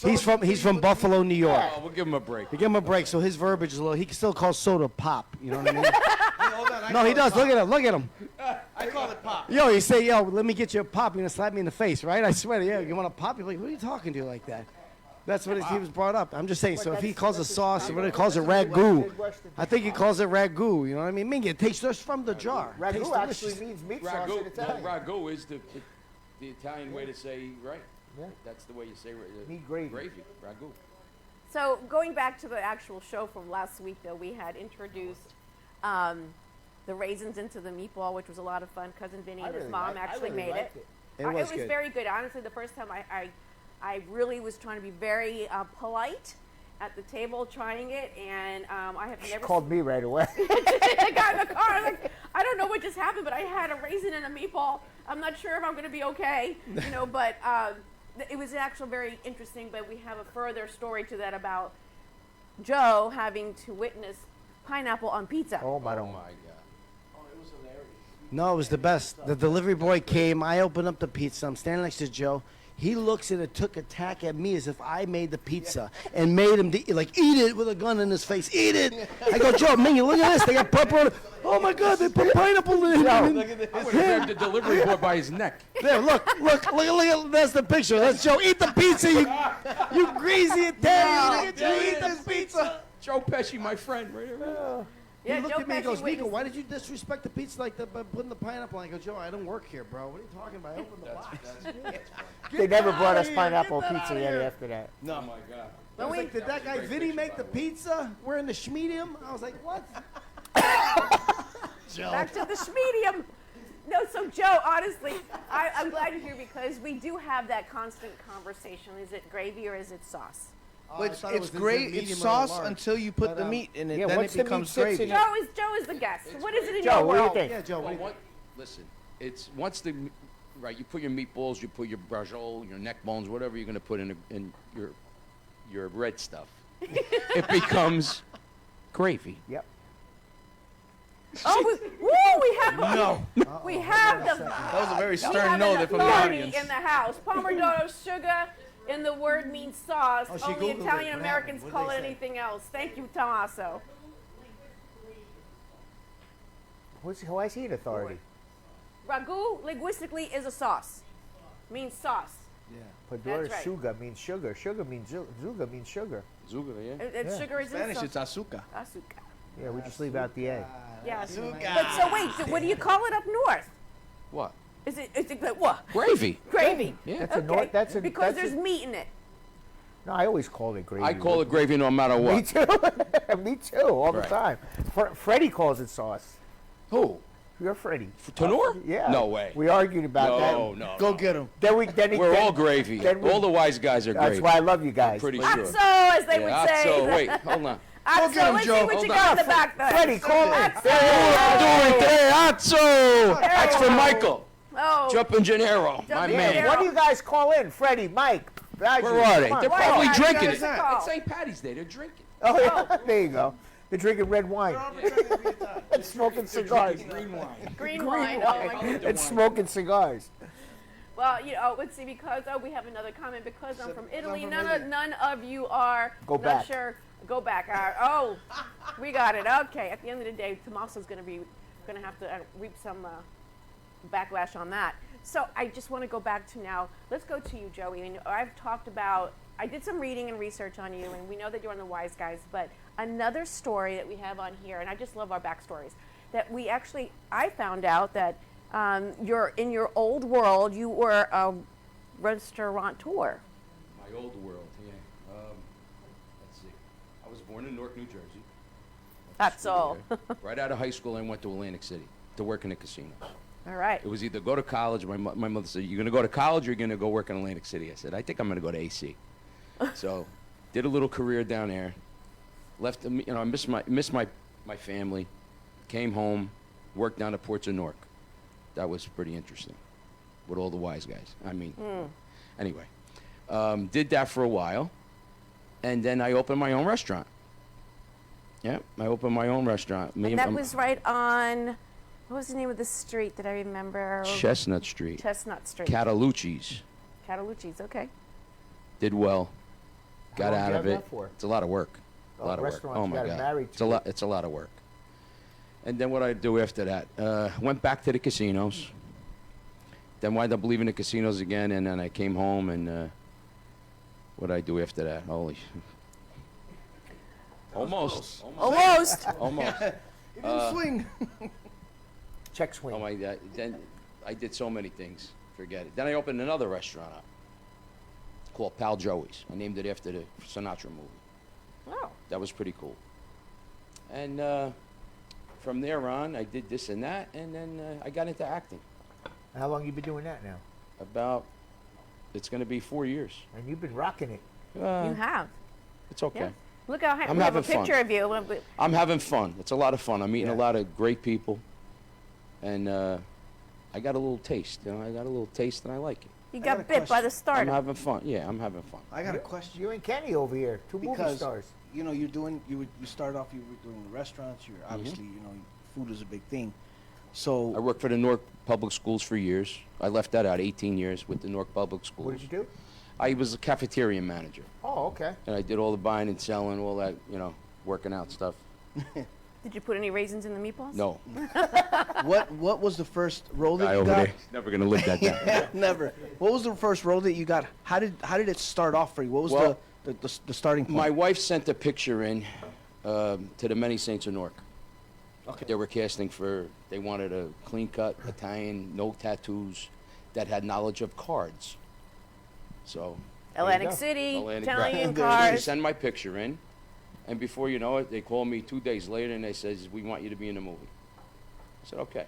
he's from Buffalo, New York. Oh, we'll give him a break. You give him a break, so his verbiage is a little. He can still call soda pop. You know what I mean? No, he does. Look at him. Look at him. I call it pop. Yo, you say, let me get you a pop. You're gonna slap me in the face, right? I swear to you. You want a pop? You're like, who are you talking to like that? That's what he was brought up. I'm just saying. So if he calls it sauce, or what he calls it ragu, I think he calls it ragu. You know what I mean? Minga, it tastes just from the jar. Ragu actually means meat sauce in Italian. Ragu is the Italian way to say, right? Yeah. That's the way you say meat gravy. Ragu. So going back to the actual show from last week, though, we had introduced the raisins into the meatball, which was a lot of fun. Cousin Vinny and his mom actually made it. It was good. Very good. Honestly, the first time I really was trying to be very polite at the table trying it, and I have never called me right away. I got in the car. I was like, I don't know what just happened, but I had a raisin and a meatball. I'm not sure if I'm going to be okay, but it was actually very interesting. But we have a further story to that about Joe having to witness pineapple on pizza. Oh my God. No, it was the best. The delivery boy came. I opened up the pizza. I'm standing next to Joe. He looks and took attack at me as if I made the pizza and made him eat it with a gun in his face. Eat it. I go, Joe, man, look at this. They got pepper on it. Oh my God, they put pineapple in it. I would have grabbed the delivery boy by his neck. There, look. That's the picture. That's Joe. Eat the pizza, you greasy Italian. Eat the pizza. Joe Pesci, my friend, right here. Yeah, he looked Joe at me and goes, Pesci Nico, why did you disrespect the pizza like that by putting the pineapple on? I go, Joe, I don't work here, bro. What are you talking about? I opened the box. They never brought us pineapple pizza yet after that. No, my God. I was like, did that guy Vinny make the pizza? We're in the schmedium? I was like, what? Joe. Back to the schmedium. No, so Joe, honestly, I'm glad you're here because we do have that constant conversation. Is it gravy or is it sauce? It's great. It's sauce until you put the meat in it. Yeah, then once it the becomes meat sits gravy. in Joe is the guest. What is it in Joe, your what do you world? think? Yeah, Joe. Listen, it's once right. You put your meatballs, you put your brajol, your neck bones, whatever you're going to put in your red stuff. It becomes gravy. Yep. Oh, we have we have the That was a very stern we have note an from the authority audience. in the house. Pomodoro sugar, And the word means sauce. Oh, she Only Googled it. Italian What Americans happened? call What'd it they say? anything else. Thank you, Tommaso. Why is he an authority? Ragu linguistically is a sauce. Means sauce. Padura That's right. sugar means sugar. Sugar means zuga means sugar. Zuga, yeah. And Yeah. sugar is in Spanish, sauce. it's azúcar. Azúcar. Yeah, we just leave out the A. Yeah. Azúcar. But so wait, what do you call it up north? What? Is it like what? Gravy. Gravy. Yeah. That's a nor- that's a because that's there's a, meat in it. No, I always call it gravy. I call it gravy no matter Me what. too. Me too, all the Right. time. Freddie calls it sauce. Who? You're Freddie. Tenor? Yeah. No way. We argued about that. No. Go get him. Then We're all gravy. All the wise guys are That's gravy. why I love you guys. Pretty Atzo, sure. as they would Yeah, say. Atzo. Wait, hold on. Atzo, get him, let's Joe. see what Hold you on. got in the back there. Freddie, call it. Atzo! That's for Michael. Oh. Jumping Gennaro, my Jumping man. Gennaro. What do you guys call in? Freddie, Mike, Badger, Where are they? come on. They're Why probably not? drinking You it. gotta call. It's St. Patty's Day. They're drinking. Oh, yeah. There you go. They're drinking red wine and smoking cigars. Green wine. Green wine. Oh my goodness. And smoking cigars. Well, let's see, because we have another comment. Because I'm from Italy, none of you are. Go not back. Sure. Go back. We got it. Okay. At the end of the day, Tommaso's going to have to reap some backlash on that. So I just want to go back to now. Let's go to you, Joey. And I've talked about. I did some reading and research on you, and we know that you're on the Wise Guys. But another story that we have on here, and I just love our backstories. That I found out that you're in your old world. You were a restaurateur. My old world, yeah. Let's see. I was born in Newark, New Jersey. Went to That's school all. there. Right out of high school, I went to Atlantic City to work in the casinos. All right. It was either go to college. My mother said, "You're going to go to college or you're going to go work in Atlantic City." I said, "I think I'm going to go to AC." So, did a little career down there. Left, I missed my family. Came home, worked down at Ports of Newark. That was pretty interesting, with all the wise guys. Anyway, did that for a while, and then I opened my own restaurant. Yeah, I opened my own restaurant. And that was right on. What was the name of the street that I remember? Chestnut Street. Chestnut Street. Catalucci's. Catalucci's, okay. Did well. Got long out did you of have it. that for? It's a lot of work. A lot of work. restaurants, Oh you my gotta God. marry It's to a it. lot. It's a lot of work. And then what I do after that? Went back to the casinos. Then wound up leaving the casinos again, and then I came home and what did I do after that? Holy. Almost. Almost. Almost. He didn't swing. Check swing. Oh my God. Then I did so many things. Forget it. Then I opened another restaurant up called Pal Joey's. I named it after the Sinatra movie. Wow. That was pretty cool. And from there on, I did this and that, and then I got into acting. How long you been doing that now? It's going to be 4 years. And you've been rocking it. You have. It's okay. Yeah. Look how I'm we have a having fun. picture of you. I'm having fun. It's a lot of fun. I'm meeting a Yeah. lot of great people, and I got a little taste. I got a little taste, and I like it. You got a got bit by the I'm starter. having fun. Yeah, I'm having fun. I got a question. You and Kenny over here, two movie Because stars. you started off. You were doing restaurants. You're obviously food is a big thing. I So worked for the Newark Public Schools for years. I left that out 18 years with the Newark Public Schools. What did you do? I was a cafeteria manager, Oh, okay. and I did all the buying and selling, all that, working out stuff. Did you put any raisins in the meatballs? No, what was the first role that guy you over got? there, he's never gonna live that down. Never. What was the first role that you got? How did it start off for you? What was Well, the starting point? My wife sent a picture in to the Many Saints of Newark. Okay. They were casting they wanted a clean-cut Italian, no tattoos, that had knowledge of cards. So, Atlantic go. City, Atlantic- Italian They cars. send my picture in, and before you know it, they call me 2 days later and they says, "We want you to be in the movie." I said, "Okay."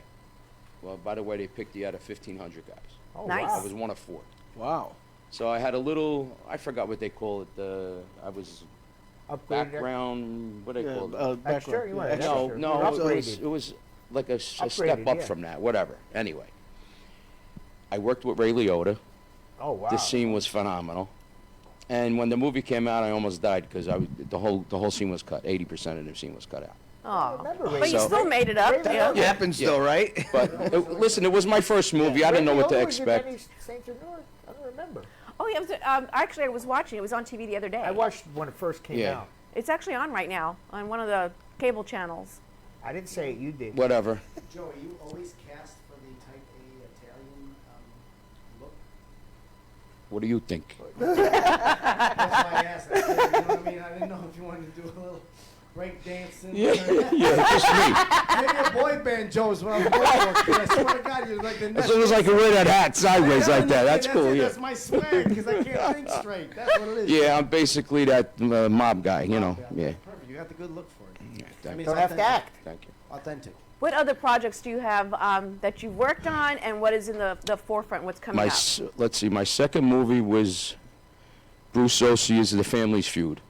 Well, by the way, they picked you out of 1,500 guys. Oh, Nice. I was one of 4. Wow. So I had a little, I forgot what they call it. I was Upgraded. background. What do they call it? Extra? You want an No, extra? no, You're it upgraded. was like a step Upgraded, up yeah. from that. Whatever. Anyway, I worked with Ray Liotta. Oh, wow. This scene was phenomenal. And when the movie came out, I almost died because the whole scene was cut. 80% of the scene was cut out. Oh. remember Ray But you So- still made it up. Ray Yeah. Liotta. Happens though, right? But listen, it was my first movie. I didn't know what to Ray Liotta was in expect. Many Saints of Newark? I don't remember. Oh, Oh, yeah. Actually, I was watching. It was on TV the other day. I watched when it first came Yeah. out. It's actually on right now on one of the cable channels. I didn't say it. You did. Whatever. Joe, are you always cast for the type A Italian look? What do you think? That's why I asked. You know what I mean? I didn't know if you wanted to do a little break dancing. Yeah, just me. Maybe a boy band, Joe, is what I'm going for. 'Cause I swear to God, you're like the next. As long as I can wear that hat sideways like that, that's cool. It. Yeah. That's my swag, because I can't think straight. That's what it is. Yeah, I'm basically that mob guy. You know. Yeah. Perfect. You got the good look for it. Yeah, I thank, mean, Don't it's have to authentic. act. thank you. Authentic. What other projects do you have that you've worked on, and what is in the forefront? What's coming My out? let's see. My second movie was Bruce Soci's The Family's Feud.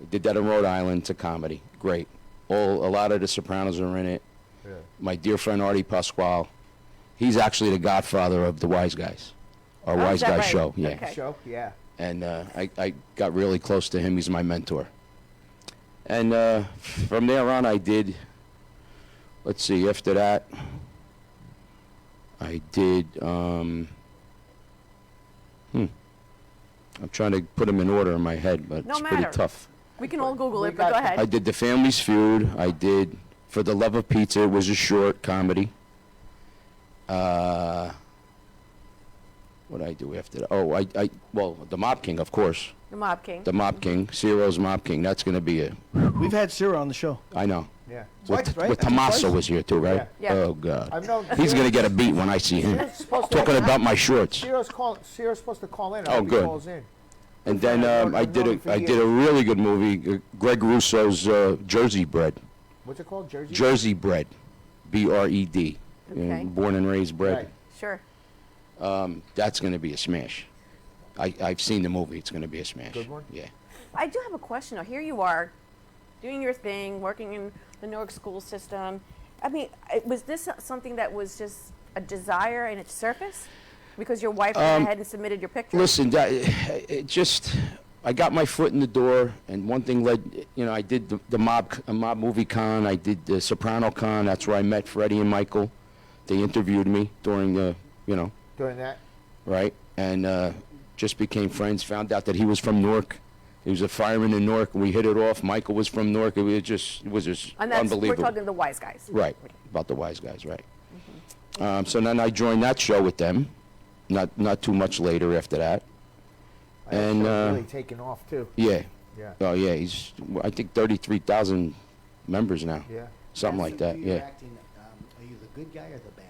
I did that in Rhode Island. It's a comedy. Great. A lot of the Sopranos are in it. Yeah. My dear friend Artie Pasquale, he's actually the godfather of the Wise Guys, our Oh, Wise is that Guys right? show. Yeah. Okay. Show? Yeah. And I got really close to him. He's my mentor. And from there on, I did, let's see, after that, I did, I'm trying to put them in order in my head, but No it's pretty matter. tough. We can all Google We it, but go got- ahead. I did The Family's Feud. I did For the Love of Pizza. It was a short comedy. What did I do after that? Oh, well, The Mob King, of course. The Mob King. The Mob King, Ciro's Mob King. That's going to be it. We've had Ciro on the show. I know. Yeah. Twice, right? With I think Tommaso twice. was here too, right? Yeah. Oh God. I've known. He's gonna get a beat when I see him. Ciro's supposed to- Talking about my shorts. Ciro's supposed to call in. I Oh, hope he good. calls in. And then I've I known did him for a years. really good movie, Greg Russo's Jersey Bread. What's it called? Jersey. Jersey Bread, BRED. Okay. Born and raised bread. Sure. That's gonna be a smash. I've seen the movie. It's gonna be a smash. Good one? Yeah. I do have a question. Now, here you are, doing your thing, working in the Newark school system. I mean, was this something that was just a desire in its surface? Because your wife went ahead and submitted your picture? Listen, I got my foot in the door, and one thing led, I did the mob movie con, I did the Soprano con, that's where I met Freddie and Michael. They interviewed me during the, During that. right? And just became friends, found out that he was from Newark. He was a fireman in Newark, we hit it off. Michael was from Newark, it was just And that's, unbelievable. we're talking the wise guys. Right, about the Wise Guys, right. So then I joined that show with them, not too much later after that. And really taken off too. yeah, Yeah. oh yeah, he's I think 33,000 members now, Yeah. something like that. You're Yeah. acting, are you the good guy or the bad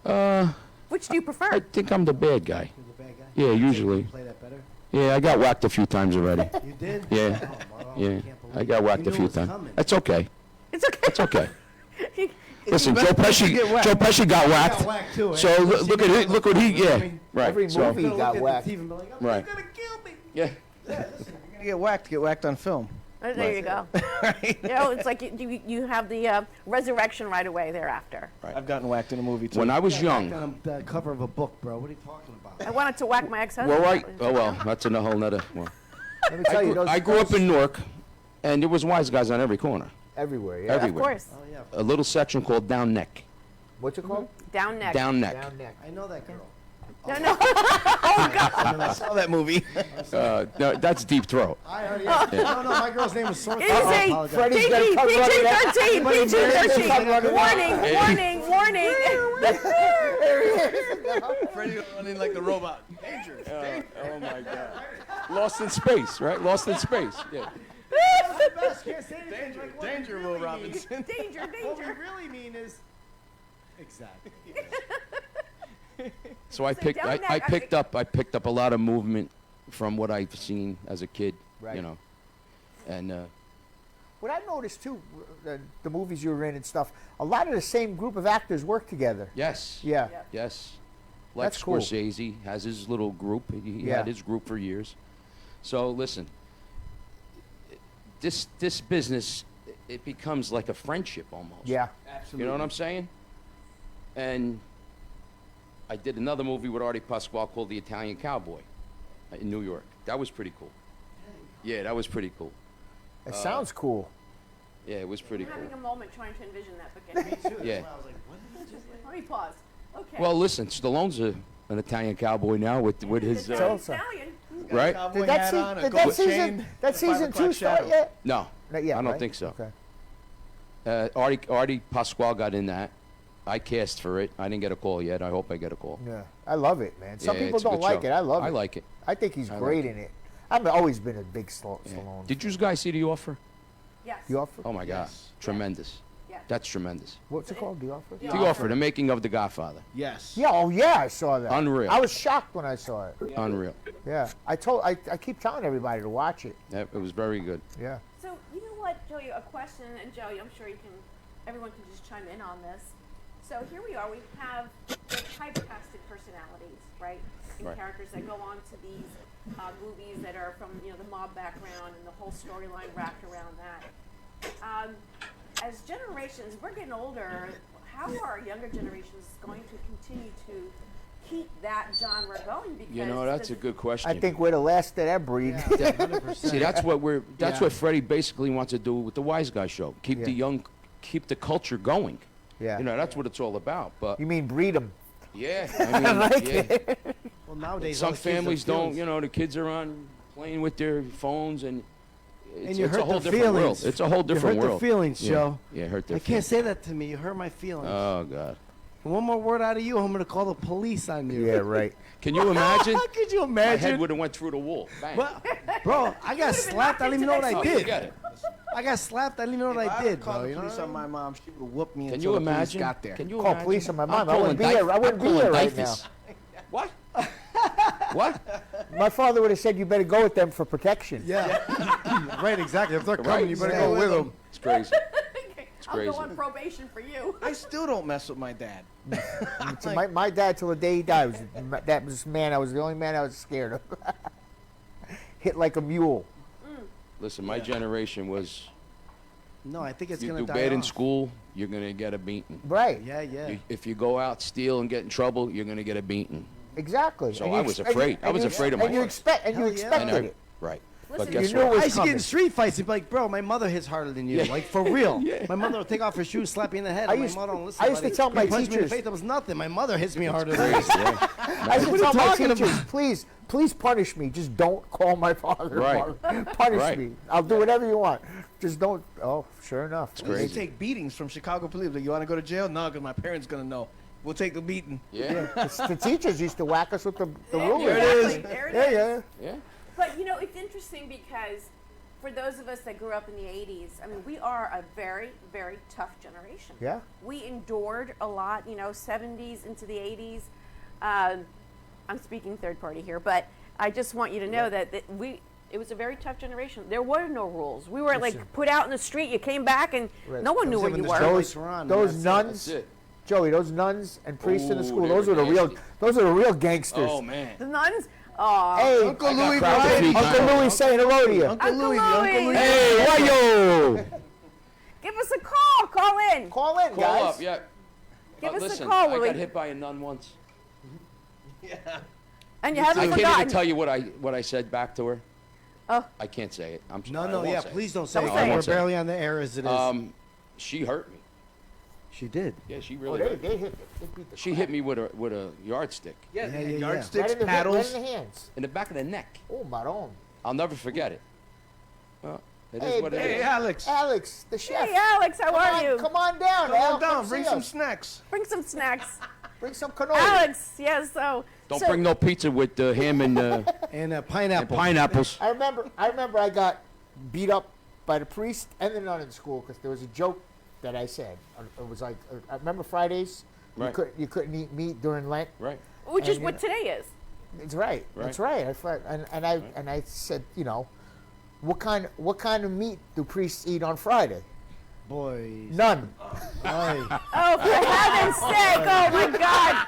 guy? Which do you prefer? I think I'm the bad guy. You're the bad guy? Yeah, You usually. play that better? Yeah, I got whacked a few times already. You did? Yeah. Oh, wow, Yeah, can't believe I it. got whacked You a knew few it was times. coming. That's okay. It's okay. It's okay. You- Listen, best Joe place to Pesci, get whacked. Joe Pesci got I whacked. got whacked too. So eh? look at it. Look what he. You know what I Yeah. mean? Right. Every so, movie You're gonna got look at whacked. the TV and be like, oh, Right. you're gonna kill me. Yeah. Yeah, listen. You're gonna get whacked on film. Oh, there you go. It's like you have the resurrection right away thereafter. I've gotten whacked in a movie too. When I was young. Back on the cover of a book, bro. What are you talking about? I wanted to whack my ex-husband. Well, right. Oh well, that's a whole nother. Well, Let me tell you, those I grew up those- in Newark, and there was Wise Guys on every corner. everywhere. Yeah. Everywhere. Of course. Oh yeah, A little section called Down Neck. What's it called? Down neck. Down Neck. Down neck. I know that girl. No. I saw that movie. No, that's Deep Throat. I already. No, my girl's name was Sore. It is a Freddie's gonna come running out. PG-13. Warning. Freddie running like the robot. Danger. Oh my God. Lost in Space, right? Lost in Space. Yeah. Danger, Will Robinson. Danger. What we really mean is. Exactly. So I picked Down Neck, I picked up a lot of movement from what I've seen as a kid, Right. And What I noticed too, the movies you were in and stuff, a lot of the same group of actors work together. yes. Yeah. Yes. Like That's cool. Scorsese has his little group. He Yeah. had his group for years. So listen, this business, it becomes like a friendship almost. Yeah. You know what I'm saying? And I did another movie with Artie Pasquale called The Italian Cowboy in New York. That was pretty cool. Yeah, that was pretty cool. It sounds cool. Yeah, it was pretty I'm cool. having a moment trying to envision that, but Yeah. let me pause. Okay. Well, listen, Stallone's an Italian cowboy now with his Italian. right. Cowboy Did that, hat on, a did gold that season chain, that a season 2 5 o'clock start shadow. yet? No, Not yet. I don't right? think so. Okay. Artie Pasquale got in that. I cast for it. I didn't get a call yet. I hope I get a call. Yeah, I love it, man. Some Yeah, people it's a don't good like show. it. I love it. I like it. I think he's I great like in it. I've always been a big Yeah. Stallone. Did you guys see The Offer? Yes. The Offer? Oh my God, Yes. tremendous. Yeah. That's tremendous. What's it called? The Offer? The Offer, the making of The Godfather. Yes. Yeah. Oh yeah, I saw that. Unreal. I was shocked when I saw it. Unreal. Yeah. I keep telling everybody to watch it. It was very good. Yeah. So you know what, Joey? A question, and Joey, I'm sure everyone can just chime in on this. So here we are. We have the typecasted personalities, right? And Right. characters that go on to these movies that are from the mob background and the whole storyline wrapped around that. As generations, we're getting older. How are younger generations going to continue to keep that genre going? Because That's a good question. I think we're the last of that breed. See, that's what what Freddie basically wants to do with the Wise Guy show. Keep keep the culture going. Yeah. That's what it's all about. But You mean breed them? yeah, I mean, like yeah. it. Well, nowadays Some all the kids are families don't. feelings. The kids are on playing with their phones, and it's, you it's a hurt whole their different feelings. world. It's a whole different you hurt world. their feelings, Yeah. Joe. Yeah, hurt their I can't feelings. say that to me. You hurt my feelings. Oh God. One more word out of you, I'm gonna call the police on you. Yeah, right. Can you imagine? Could you My head imagine? would have went through the wall. Bang. Well, bro, I got slapped. I didn't even know what I Oh, did. forget it. I got slapped. I didn't even know what I did, Call bro. the You know police what I on mean? my mom. She would have whooped me Can until you the police imagine? got there. Can you Call imagine? police on my I'm mom. I wouldn't be calling here. I wouldn't be here right now. Dyfus. What? What? My father would have said you better go with them for protection. Yeah. right, exactly. If they're coming, Right. you better Stay go with with them. them. It's crazy. It's I'll crazy. go on probation for you. I still don't mess with my dad. So my dad, till the day he died, was the only man I was scared of. Hit like a mule. Listen, my generation was. No, I think it's You gonna do die bad in off. school, you're gonna get a beating. Right. Yeah, yeah. If you go out, steal, and get in trouble, you're gonna get a beating. Exactly. So And you I was ex- and you- afraid. I and was you- afraid of my and you life. expect and you Hell yeah. expected And it. right. Listen, But guess you knew what? it was I used to get in coming. street fights and be like, bro, my mother hits harder than you. Yeah. Like, for real. Yeah. My mother would take off her shoes, slap you in the head. I and used- my mother don't listen. I used to buddy. tell my You punch me in the teachers- face, that was nothing. My mother hits me harder than Crazy, yeah. I used to What are tell you my talking teachers, about? please punish me. Just don't call my father. Right. Punish Right. me. I'll do whatever you want. Just don't. Oh, sure enough. They crazy. take beatings from Chicago police. Like, you want to go to jail? No, because my parents gonna know. We'll take the beating. Yeah. The teachers used to whack us with the ruler. Exactly. There it Yeah, is. yeah. Yeah. But it's interesting because for those of us that grew up in the 80s, I mean, we are a very, very tough generation. Yeah. We endured a lot, 70s into the 80s. I'm speaking third party here, but I just want you to know that it was a very tough generation. There were no rules. We were like put out in the street. You came back and no one knew where you were. Those nuns, That's it. Joey, those nuns and priests in the Ooh, school, they those were are the real gangsters. Oh man. The nuns. Oh, Hey, Uncle I got Louis, proud Brian. to be Uncle kind. Louis saying hello to you. Uncle Louis. Uncle Louis. Hey, why yo? give us a call. Call in. Call in, Call guys. up, yeah. Give us Listen, a call, I Louis. got hit by a nun once. And you I haven't can't forgotten. even tell you what I said back to her. Oh. I can't say it. I'm No, I no, won't yeah, say it. please don't say Don't it. say it. We're Won't say it. barely on the air as it is. She hurt me. She did. Yeah, she Oh, really they hurt. hit. They beat the She hit me with a yardstick Yeah, Yeah, yeah, yardsticks, right in the paddles. Right in the hands. in the back of the neck. Oh, Maron. I'll never forget it. Well, it is Hey, what it Hey, is. Alex. Alex, the chef. Hey, Alex, how are you? Come on down, Come Al. on down. Come Bring see some us. snacks. Bring some snacks. Bring some cannoli. Alex, yes. Don't so bring no pizza with ham and And pineapple. pineapples. I remember I got beat up by the priest and the nun in school because there was a joke that I said. It was like, I remember Fridays, Right. you couldn't eat meat during Lent. Right. which is and, what today is. It's right. That's right. I said, what kind of meat do priests eat on Friday? Boys. None. Aye. Oh, for heaven's sake! Oh my God!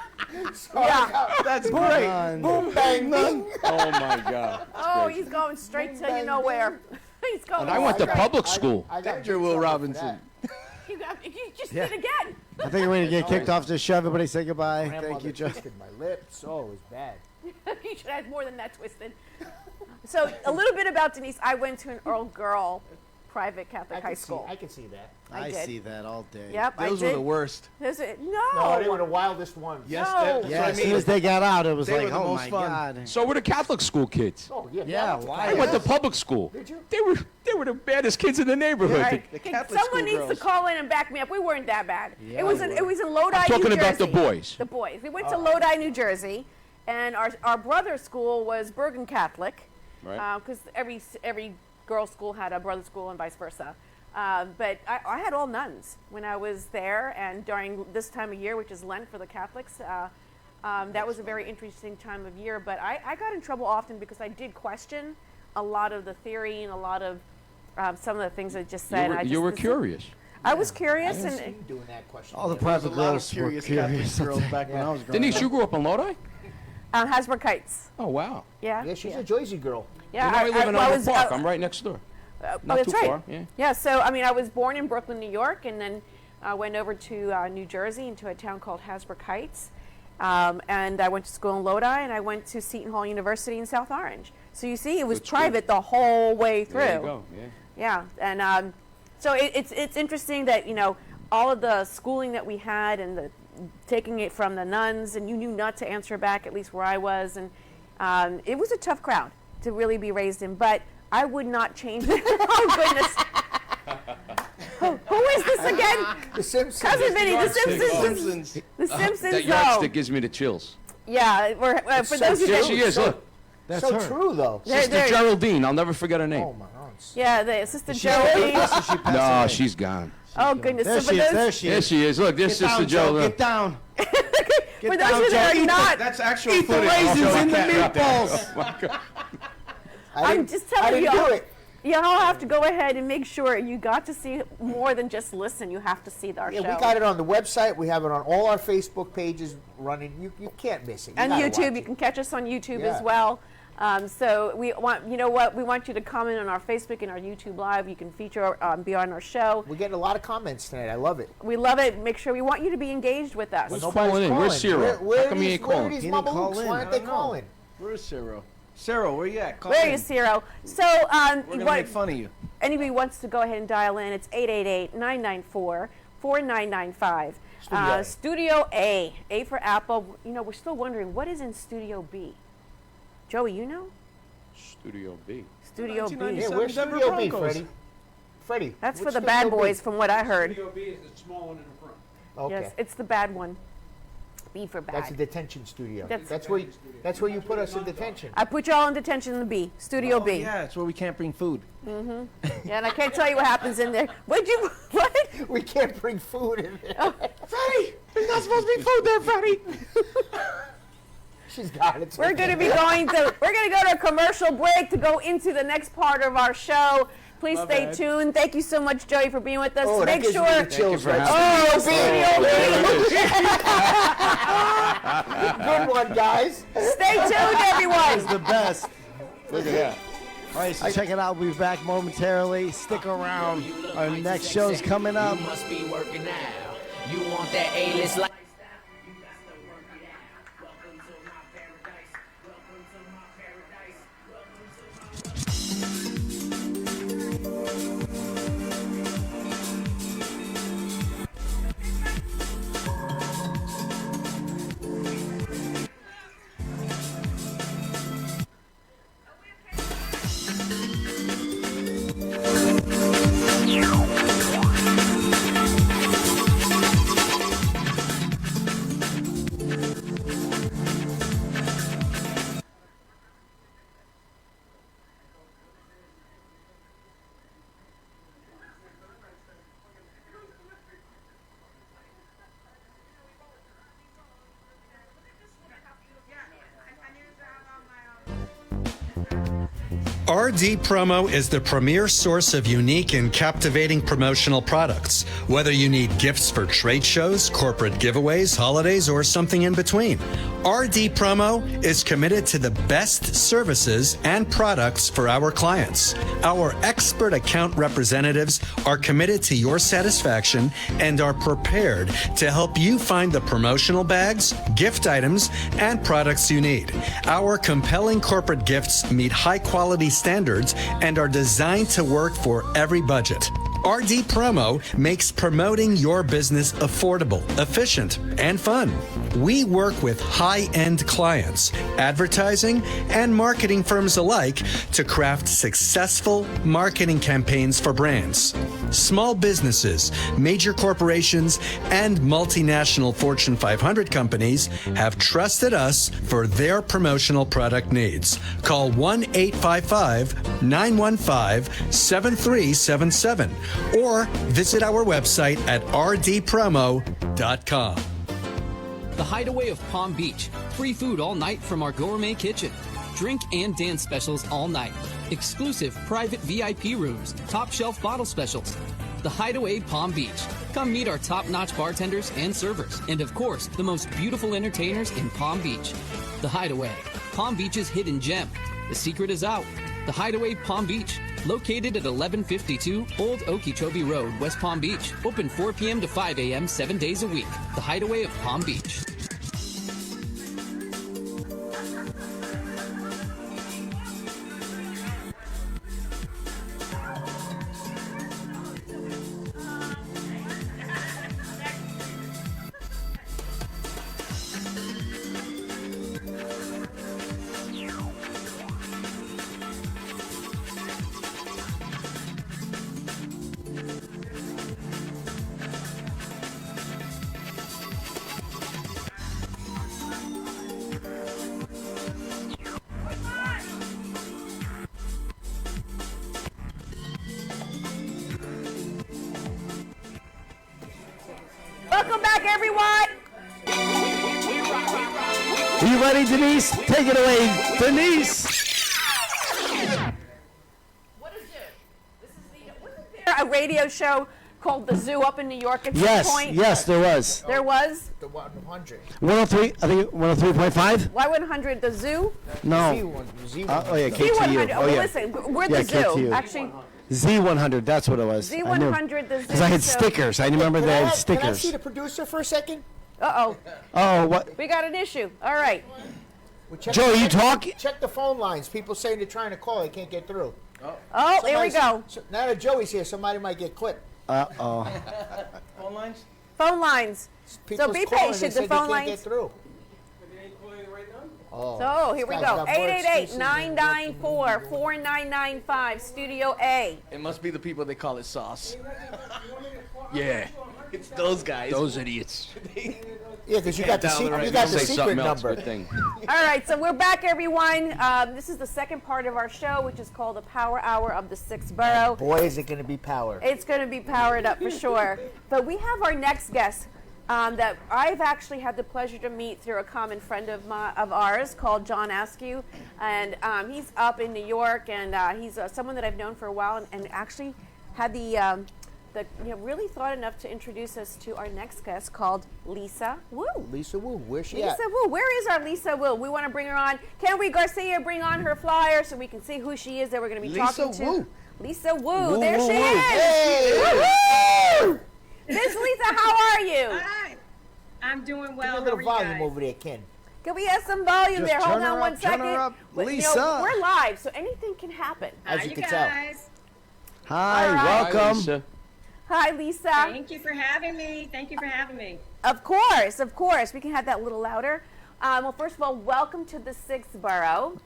Yeah. That's great. None. Boom, bang, bing. Oh my God. Oh, he's going straight to you know where. He's going. And I went to straight. public school. I got Danger, big Will trouble for Robinson. that. You just Yeah. did again. I think we're going to get kicked off this show. Everybody say goodbye. Thank Grandmother you, Joe. twisted my lips. Oh, it was bad. You should have more than that twisted. So a little bit about Denise. I went to an all-girl private Catholic high school. I can see that. I did. see that all day. Yep, Those I were did. the worst. No. No, they were the wildest ones. Yes, No. that's Yeah, what I as mean. soon as they got out, it was They like, were the oh most my fun. God. So were the Catholic school kids. Oh, yeah. Yeah, that's why? I went to public school. Did you? They were the baddest kids in the neighborhood. Right. The Hey, Catholic someone school needs girls. to call in and back me up. We weren't that bad. Yeah, it was we in Lodi, I'm talking New about the Jersey. boys. The boys. We went to Lodi, New Jersey, and our brother's school was Bergen Catholic, Right. because every girls' school had a brother's school and vice versa. But I had all nuns when I was there, and during this time of year, which is Lent for the Catholics, that was a very interesting time of year. But I got in trouble often because I did question a lot of the theory and a lot of some of the things I just said. You were curious. I was curious, I see and you doing that question. All the again. private There was a lot of girls were curious Catholic curious. girls back when I was growing Denise, up. you grew up in Lodi? Hasbrook Heights. Oh, wow. Yeah. Yeah, she's a Jersey girl. Yeah, You know, I live in Overpark. was, I'm right next door. oh, Not that's too right. far, yeah. Yeah. So I mean, I was born in Brooklyn, New York, and then went over to New Jersey into a town called Hasbrook Heights, and I went to school in Lodi, and I went to Seton Hall University in South Orange. So you see, it was Good school. private the whole way through. There you go. Yeah. Yeah, and so it's interesting that all of the schooling that we had and the taking it from the nuns, and you knew not to answer back, at least where I was, and it was a tough crowd to really be raised in, but I would not change it. Oh goodness. Who is this again? The Simpsons. Cousin Vinny, The Simpsons. Simpsons. The Simpsons. That though. yardstick gives me the chills. Yeah, for those of you There that she is, look. That's so her. true, though. Sister Geraldine. I'll never forget her name. Oh, my aunts. yeah, the Sister She Geraldine. passed No, away. she's gone. Oh goodness. There So she for is. those, There she There is. she is. Look, there's Get Sister down, Joe. Joe. Get down. for Get those down, of you that Joe. are Eat not, That's actual Eat the footage. raisins in the cat right meatballs. I'm just I telling didn't y'all. do it. Y'all have to go ahead and make sure you got to see more than just listen. You have to see our Yeah, show. we got it on the website. We have it on all our Facebook pages running. You can't miss it. You And gotta YouTube, watch you it. can catch us on YouTube Yeah. as well. So we want, we want you to comment on our Facebook and our YouTube Live. You can feature, be on our show. We're getting a lot of comments tonight. I love it. We love it. Make sure we want you to be engaged with us. Who's Nobody's calling in? Where's Ciro? Where How come he ain't where are calling? these He didn't call mamalukes? in. Why aren't I they don't know. calling? Where's Cyril? Cyril, where you at? Call Where are in. you, Ciro? So, We're going to make fun of you. anybody wants to go ahead and dial in, it's 888-994-4995. Studio A. A for Apple. We're still wondering, what is in Studio B? Joey, you know? Studio B. Studio B. 1997. Yeah, where's Denver Studio B, Broncos. Freddie? Freddie. That's for what's the Studio bad B? boys, from what I heard. Studio B is the small one in the front. Okay. Yes, it's the bad one. B for bad. That's a detention studio. That's- That's where you put us in detention. I put y'all in detention in the B, Studio Oh, B. yeah, it's where we can't bring food. Yeah, and I can't tell you what happens in there. What? We can't bring food in there. Freddie, there's not supposed to be food there, Freddie. She's got it. We're going to go to a commercial break to go into the next part of our show. Please stay bad. tuned. Thank you so much, Joey, for being with us. Oh, that Make gives me sure. the chills right Oh, Good one, guys. Stay tuned, everyone. The best. Look at that. All right, so check it out. We'll be back momentarily. Stick around. Our next show's coming up. You must be working out. You want that A-list life. RD Promo is the premier source of unique and captivating promotional products. Whether you need gifts for trade shows, corporate giveaways, holidays, or something in between, RD Promo is committed to the best services and products for our clients. Our expert account representatives are committed to your satisfaction and are prepared to help you find the promotional bags, gift items, and products you need. Our compelling corporate gifts meet high quality standards and are designed to work for every budget. RD Promo makes promoting your business affordable, efficient, and fun. We work with high-end clients, advertising, and marketing firms alike to craft successful marketing campaigns for brands. Small businesses, major corporations, and multinational Fortune 500 companies have trusted us for their promotional product needs. Call 1-855-915-7377 or visit our website at rdpromo.com. The Hideaway of Palm Beach. Free food all night from our gourmet kitchen. Drink and dance specials all night. Exclusive private VIP rooms. Top shelf bottle specials. The Hideaway Palm Beach. Come meet our top-notch bartenders and servers. And of course, the most beautiful entertainers in Palm Beach. The Hideaway. Palm Beach's hidden gem. The secret is out. The Hideaway Palm Beach. Located at 1152 Old Okeechobee Road, West Palm Beach. Open 4 p.m. to 5 a.m. 7 days a week. The Hideaway of Palm Beach. Welcome back, everyone. Are you ready, Denise? Take it away, Denise. What is it? Wasn't there a radio show called The Zoo up in New York at Yes, some point? yes, there was. There was? The 100. 103, I think 103.5? Y100, The Zoo? No. Z100. Oh, yeah, Z100. KTU. Oh, Oh, yeah. listen, we're The Yeah, Zoo. KTU. Actually, Z100, that's what it was. Z100, The Zoo. Because I had so- stickers. I remember they had Can I stickers. see the producer for a second? Uh-oh. Oh, what? We got an issue. All right. Joe, you talking? Check the phone lines. People saying they're trying to call. They can't get through. Oh, here we go. Now that Joey's here, somebody might get clipped. Uh-oh. Phone lines? Phone lines. So People's be calling, patient. they The said they phone can't get lines. through. Oh, So here we this guy's go. got more excuses than 888-994-4995, Studio A. It must be the people they call it sauce. Yeah. It's those guys. Those idiots. Yeah, because you got the secret. You got the Say secret something else, number. good thing. All right, so we're back, everyone. This is the second part of our show, which is called the Power Hour of the 6th Borough. Boy, is it going to be power. It's going to be powered up for sure. But we have our next guest that I've actually had the pleasure to meet through a common friend of ours called John Askew. And he's up in New York, and he's someone that I've known for a while and actually had the really thought enough to introduce us to our next guest called Lisa Wu. Lisa Wu, where's she Lisa at? Wu, where is our Lisa Wu? We want to bring her on. Can we, Garcia, bring on her flyer so we can see who she is that we're going to be talking to? Wu. Lisa Wu. Woo, There woo, she woo. is. Hey! Woo-hoo! Miss Lisa, how are you? Hi. I'm doing Give well. me a How little are you volume guys? over there, Ken. Can we have some volume Just there? Hold turn her on one up, turn second. her up. But, Lisa. we're live, so anything can happen. As Hi, you you can tell. guys. Hi, All right. welcome. Lisa. Hi, Lisa. Thank you for having me. Thank you for having me. Of course, of course. We can have that a little louder. Well, first of all, welcome to the 6th Borough.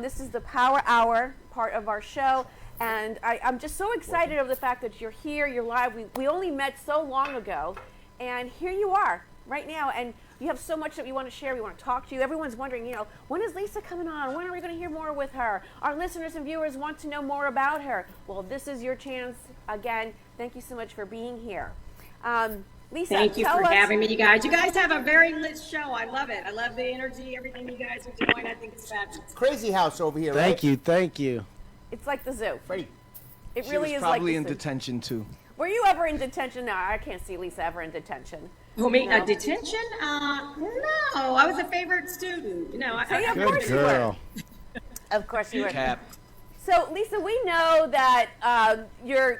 This is the Power Hour part of our show. And I'm just so excited of the fact that you're here, you're live. We only met so long ago. And here you are right now. And you have so much that we want to share. We want to talk to you. Everyone's wondering, when is Lisa coming on? When are we going to hear more with her? Our listeners and viewers want to know more about her. Well, this is your chance. Again, thank you so much for being here. Lisa, Thank you tell for us, having me, you guys. You guys have a very lit show. I love it. I love the energy, everything you guys are doing. I think it's fabulous. Crazy house over here, Thank right? you, thank you. It's like the zoo. Freddie. It She really was is like probably the in zoo. detention too. Were you ever in detention? No, I can't see Lisa ever in detention. Who me? No. Detention? No. I was a favorite student. See, of Good course you were. girl. Of course you were. Cap. So, Lisa, we know that you're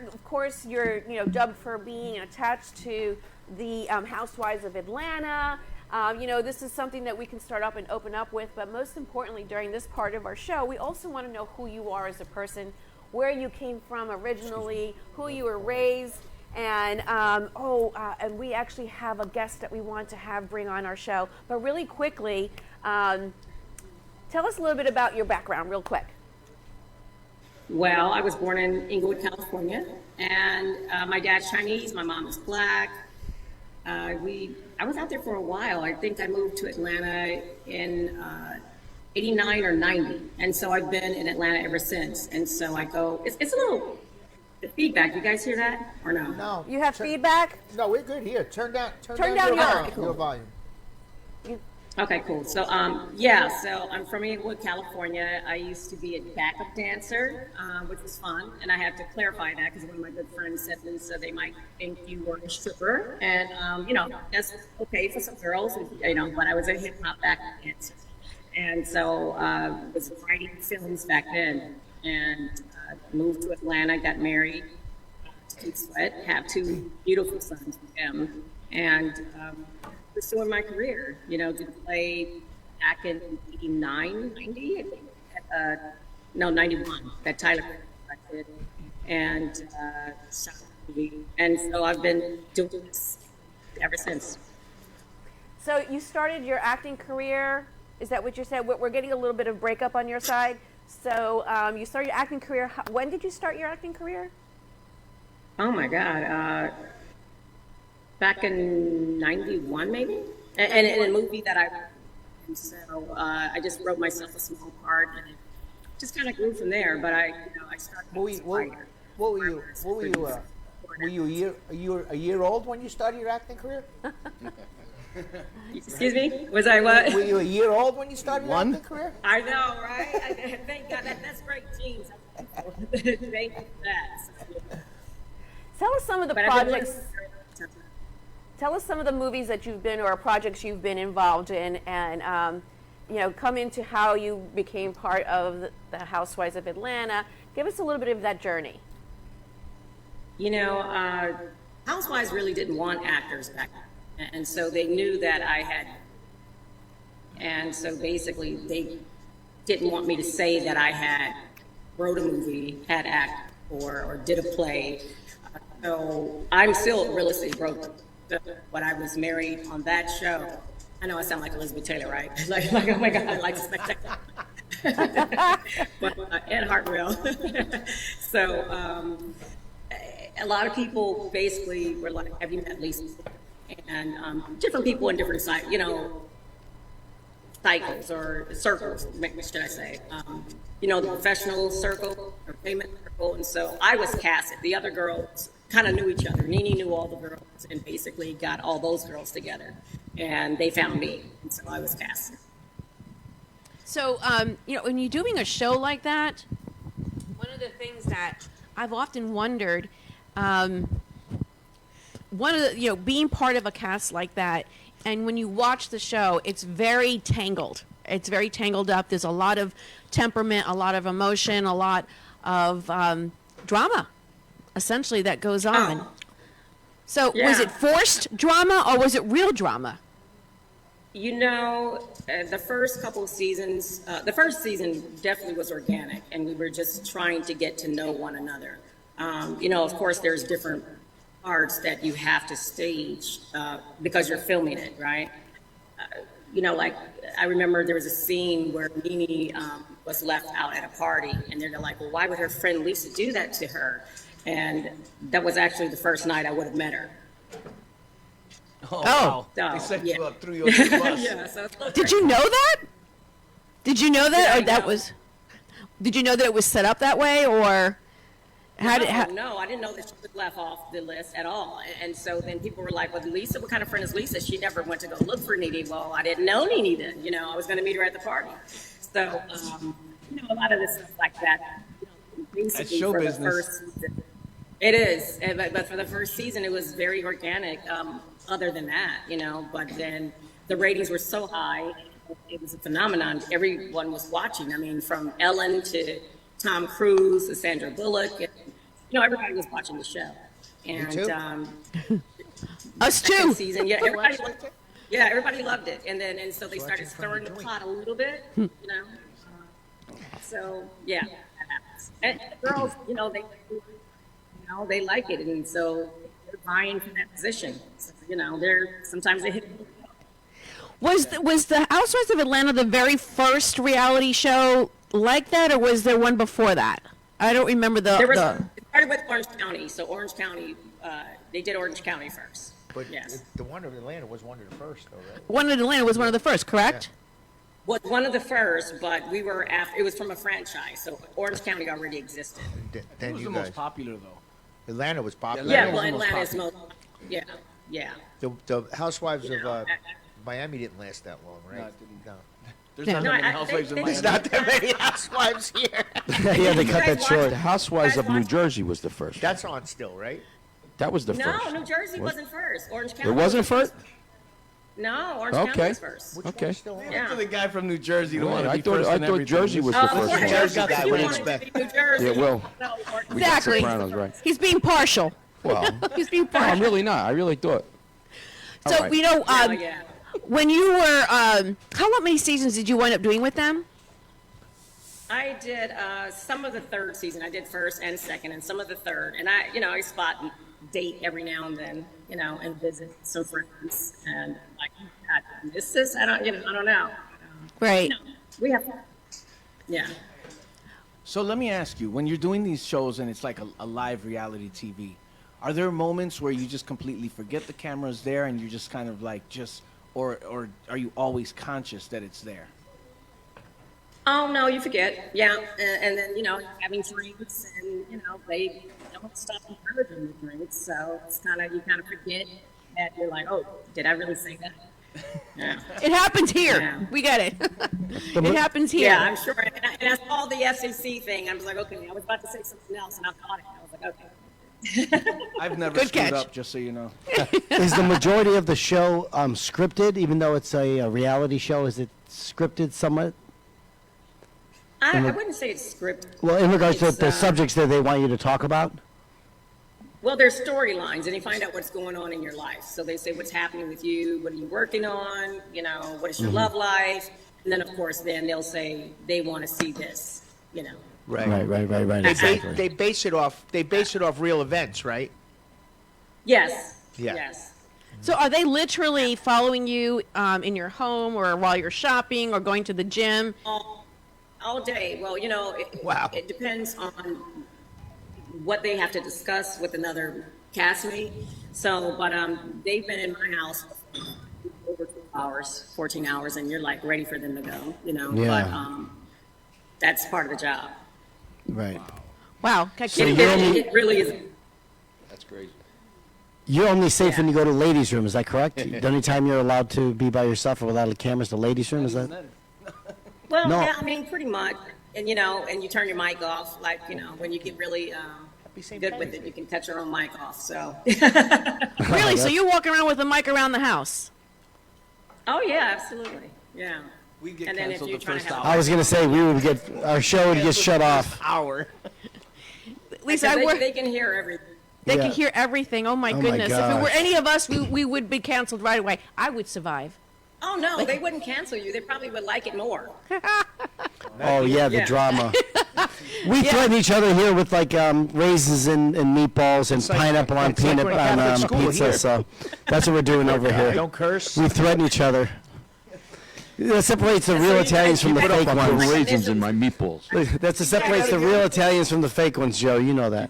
dubbed for being attached to the Housewives of Atlanta. This is something that we can start up and open up with, but most importantly, during this part of our show, we also want to know who you are as a person, where you came from originally, who you were raised, and and we actually have a guest that we want to have bring on our show. But really quickly, tell us a little bit about your background, real quick. Well, I was born in Inglewood, California, and my dad's Chinese, my mom is black. I was out there for a while. I think I moved to Atlanta in 89 or 90, and so I've been in Atlanta ever since. And so I go, it's a little feedback. You guys hear that or no? No. You have feedback? No, we're good here. Turn down your volume. Okay, cool. So, so I'm from Inglewood, California. I used to be a backup dancer, which was fun. And I have to clarify that because one of my good friends said, Lisa, they might think you were a stripper. And, that's okay for some girls, but I was a hip hop backup dancer. And so I was writing films back then and moved to Atlanta, got married to Keith Sweat, have two beautiful sons with him. And, pursuing my career, did play back in 89, 90, I think, 91, that Tyler did, and so I've been doing this ever since. So you started your acting career, is that what you said? We're getting a little bit of breakup on your side. So you started your acting career, when did you start your acting career? Oh my God. Back in 91, maybe, and in a movie that I just wrote myself a small part, and it just kind of grew from there. But I started. What were you? Were you a year old when you started your acting career? Excuse me? Was I what? Were you a year old when you started your acting career? I know, right? Thank God that's great genes. Thank you for that. Tell us some of the projects. Tell us some of the movies that you've been or projects you've been involved in, and come into how you became part of the Housewives of Atlanta. Give us a little bit of that journey. Housewives really didn't want actors back then, and so they knew that I had, and so basically they didn't want me to say that I had wrote a movie, had acted, or did a play. So I'm still real estate broker. When I was married on that show, I know I sound like Elizabeth Taylor, right? like oh my God, like spectacular. But Ed Hartwell. So a lot of people basically were like, "Have you met Lisa?" And different people in different cycles or circles, should I say? The professional circle or famous circle, and so I was casted. The other girls kind of knew each other. Nene knew all the girls and basically got all those girls together, and they found me, and so I was cast. So, when you're doing a show like that, one of the things that I've often wondered, being part of a cast like that, and when you watch the show, it's very tangled. It's very tangled up. There's a lot of temperament, a lot of emotion, a lot of drama, essentially, that goes on. Oh. So was it forced drama or was it real drama? The first couple of seasons, the first season definitely was organic, and we were just trying to get to know one another. Of course, there's different parts that you have to stage because you're filming it, right? Like I remember there was a scene where Nene was left out at a party, and they're like, well, why would her friend Lisa do that to her? And that was actually the first night I would have met her. Oh, wow. So, they set yeah. you up through your bus. Yeah, so Did you know that? Did you know that, Yeah, or that was? Did you know that it was set up that way, or how did? No, I didn't know that she was left off the list at all. And so then people were like, "Well, Lisa, what kind of friend is Lisa? She never went to go look for Nene." Well, I didn't know Nene then. I was going to meet her at the party. So a lot of this stuff like that. That's show for business. The first season, it is, but for the first season, it was very organic. Other than that, but then the ratings were so high, it was a phenomenon. Everyone was watching. I mean, from Ellen to Tom Cruise to Sandra Bullock, and, everybody was watching the show. And us too. Season, yeah, everybody. Yeah, everybody loved it, and so they started stirring the pot a little bit, you know. So yeah, that happens. And the girls, they like it, and so they're vying for that position. So, sometimes they hit. Was the Housewives of Atlanta the very first reality show like that, or was there one before that? I don't remember It started with Orange County, so Orange County, they did Orange County first. But yes. the one in Atlanta was one of the first, though, right? One in Atlanta was one of the first, correct? Was one of the first, but we were after. It was from a franchise, so Orange County already existed. Then Who was you the guys. most popular though? Atlanta was popular. Yeah, well, Atlanta is most. Yeah. The Housewives of Miami didn't last that long, right? No, it didn't. No. There's not that many housewives in Miami. There's not that many housewives here. Yeah, they cut that short. The Housewives of New Jersey was the first. That's on still, right? That was the No, first. New Jersey wasn't first. Orange County. It wasn't first? No, Orange County Okay. was first. Okay. Yeah. To the guy from New Jersey, don't want to I be first thought in everything. Jersey was the first Orange one. Jersey County. guy, You what do you wanted to expect? be New Jersey. Yeah, well, No, Orange we got Exactly. Sopranos, right? He's being partial. Well, He's being no, partial. I'm really not. I really thought. So, All right. yeah. when you were, how many seasons did you wind up doing with them? I did some of the third season. I did first and second, and some of the third. And I spot and date every now and then, and visit some friends. And like, I miss this. I don't know. Right. We have, yeah. So let me ask you, when you're doing these shows and it's like a live reality TV, are there moments where you just completely forget the camera's there and you're just kind of like or are you always conscious that it's there? Oh, no, you forget. Yeah. And then, having drinks and, they don't stop encouraging the drinks. So it's you kind of forget that you're like, oh, did I really say that? Yeah. It happens here. Yeah. We get it. It happens here. Yeah, I'm sure. And I saw the FCC thing. I was like, okay, I was about to say something else, and I caught it. I was like, okay. I've never Good screwed catch. up, just so you know. Is the majority of the show scripted, even though it's a reality show? Is it scripted somewhat? I wouldn't say it's scripted. Well, in regards to It's, the subjects that they want you to talk about? Well, there's storylines, and you find out what's going on in your life. So they say, what's happening with you? What are you working on? What is your love life? And then, of course, then they'll say they want to see this, Right. Right. Exactly. They base it off real events, right? Yes. Yeah. Yes. So are they literally following you in your home or while you're shopping or going to the gym? All day. Well, Wow. it depends on what they have to discuss with another castmate. So, but they've been in my house for over 12 hours, 14 hours, and you're like ready for them to go, Yeah. But that's part of the job. Right. Wow. It really is. That's crazy. You're only safe when you go to ladies' room, is that correct? The only time you're allowed to be by yourself or without a camera is the ladies' room, is that? Well, No. yeah, I mean, pretty much. And, and you turn your mic off, like, when you get really good with it, you can cut your own mic off, so. Really? So you walk around with a mic around the house? Oh, yeah, absolutely. Yeah. We get And then if canceled you're the trying to first have hour. I was going to say, our show would get shut off. Hour. Lisa, they can hear everything. They Yeah. can hear everything. Oh, my Oh, my goodness. If it were gosh. any of us, we would be canceled right away. I would survive. Oh, no, they wouldn't cancel you. They probably would like it more. Oh, yeah, the Yeah. drama. We threaten each other here with like raisins and meatballs and like- pineapple on it's like peanut we're in Catholic on school pizza. here. So that's what we're doing over here. Don't curse. We threaten each other. That separates the real Italians from the fake Put ones. raisins in my meatballs. That's what separates the real Italians from the fake ones, Joe. You know that.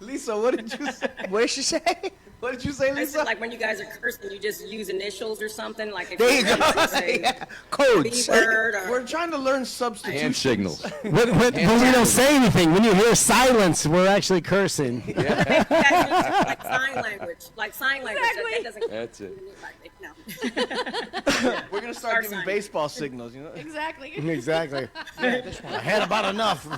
Lisa, what did you say? What did she say? What did you say, I Lisa? said, like, when you guys are cursing, you just use initials or something. Like, if There you you're go. ready to say Yeah. Codes. B-word or... We're trying to learn substitution. Hand signals. When we don't say anything, when you hear silence, we're actually cursing. like sign language. Like sign language. That doesn't... That's it. No. We're gonna start Start giving sign. baseball signals, Exactly. Exactly. I had about enough.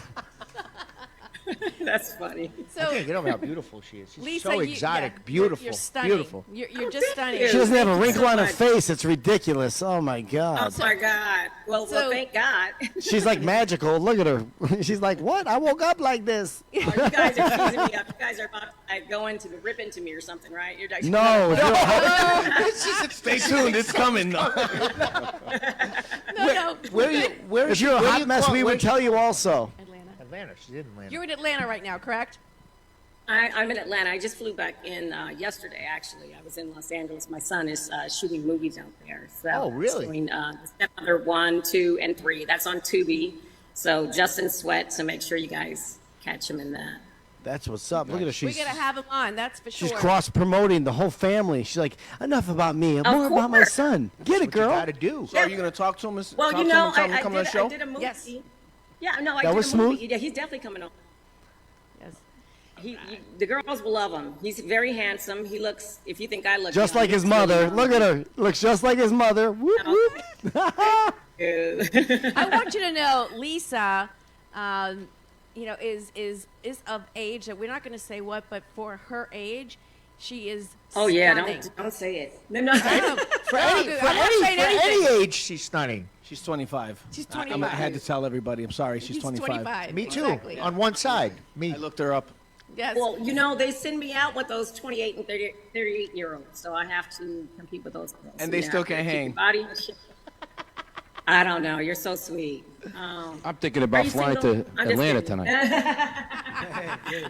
That's funny. I can't get over how beautiful she is. She's Lisa, so you- exotic, yeah, beautiful, You're stunning. beautiful. You're just stunning. She doesn't have a Thank you wrinkle so on her much. face. It's ridiculous. Oh my Oh God. my God. Well, thank God. She's like magical. Look at her. She's like, what? I woke up like this. Oh, you guys are teasing me up. You guys are about to go into the rip into me or something, right? You're No. Stay tuned. It's coming. No. If you're a hot mess, we would tell you also. Atlanta. She's in Atlanta. You're in Atlanta right now, correct? I'm in Atlanta. I just flew back in yesterday, actually. I was in Los Angeles. My son is shooting movies out there. So Oh, really? He's doing Stepmother 1, 2, and 3. That's on Tubi. So Justin Sweat, so make sure you guys catch him in that. That's what's up. Look at her. We're She's gonna have him on. That's for sure. she's cross promoting the whole family. She's like, enough about me. Of More about my course. son. Get it, girl. Gotta do. So are you going to talk to him? Well, talk you to know, him and tell him to I come on the show? did a movie. Yes. Yeah, no, I That did was a movie. smooth? Yeah, he's definitely coming on. Yes. The girls will love him. He's very handsome. He looks, if you think I look Just young, like he his looks really mother. young. Look at her. Looks just like his mother. Whoop, whoop. I want you to know, Lisa, is of age that we're not going to say what, but for her age, she is. Oh yeah, stunning. don't say it. No. For any age, she's stunning. She's 25. She's I 25. had to tell everybody. I'm sorry. She's He's 25. Me too. Exactly. On one side, me. I looked her up. Yes. Well, you know, they send me out with those 28 and 38-year-olds, so I have to compete with those girls. And they still can't keep your hang. Body in shape. I don't know. You're so sweet. I'm thinking Are about you flying single? to I'm just Atlanta kidding.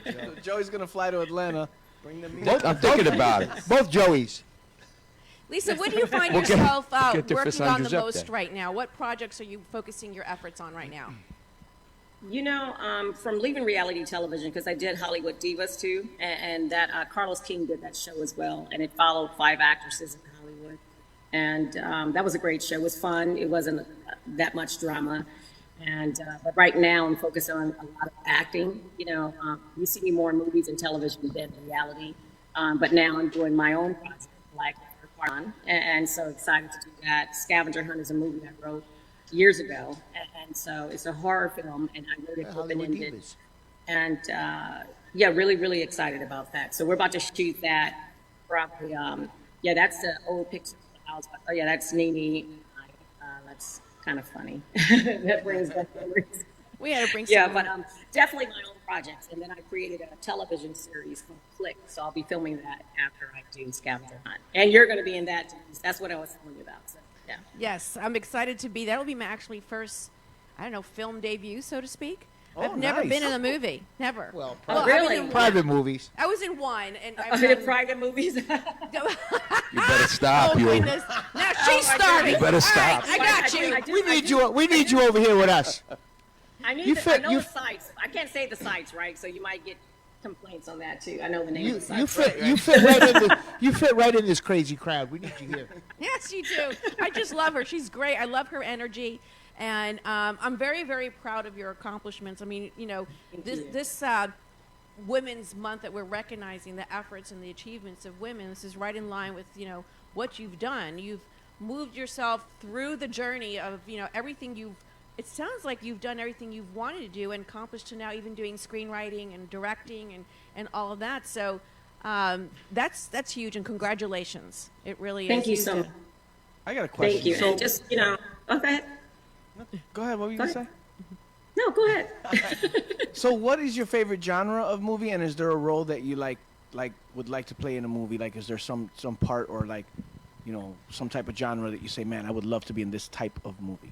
tonight. Joey's going to fly to Atlanta. I'm thinking about it. Both Joeys. Lisa, what do you find We'll get- yourself get to working on the Giuseppe. most right now? What projects are you focusing your efforts on right now? You know, from leaving reality television, because I did Hollywood Divas too, and that Carlos King did that show as well, and it followed 5 actresses in Hollywood. And that was a great show. It was fun. It wasn't that much drama. And but right now I'm focused on a lot of acting. You know, you see me more in movies and television than reality. But now I'm doing my own project, like and so excited to do that. Scavenger Hunt is a movie I wrote years ago, and so it's a horror film, and I wrote it open-ended. And yeah, really, really excited about that. So we're about to shoot that probably. Yeah, that's the old picture of the house. Oh yeah, that's Nene. That's kind of funny. That brings back memories. We had to bring. Yeah, some but definitely my own projects. And then I created a television series called Click, so I'll be filming that after I do Scavenger Hunt. And you're going to be in that too. That's what I was telling you about. So, yeah. Yes, I'm excited to be. That'll be my actually first, I don't know, film debut, so to speak. Oh, I've never nice. been in a movie. Never. Well, Oh, I was really? in one. Private movies. I was in one, and Oh, I've the done- private movies. You better stop, Oh you. goodness! Now she's my starting. You better All stop. right, I got you. We need you. We need you over here with us. I need You to, fit- I know you- the sites. I can't say the sites, right? So you might get complaints on that too. I know the name You, of the sites. you fit. right? You fit right in. You fit right in this crazy crowd. We need you here. Yes, you do. I just love her. She's great. I love her energy, and I'm very, very proud of your accomplishments. I mean, you know, this Women's Month that we're recognizing the efforts and the achievements of women. This is right in line with what you've done. You've moved yourself through the journey of everything you've. It sounds like you've done everything you've wanted to do and accomplished to now even doing screenwriting and directing and all of that. So that's huge, and congratulations. It really is. Thank you so huge. much. I got a question. Thank you. So, And just, oh, go ahead. go ahead. What were you going to say? No, go ahead. So what is your favorite genre of movie, and is there a role that you would like to play in a movie? Like, is there some part or some type of genre that you say, man, I would love to be in this type of movie?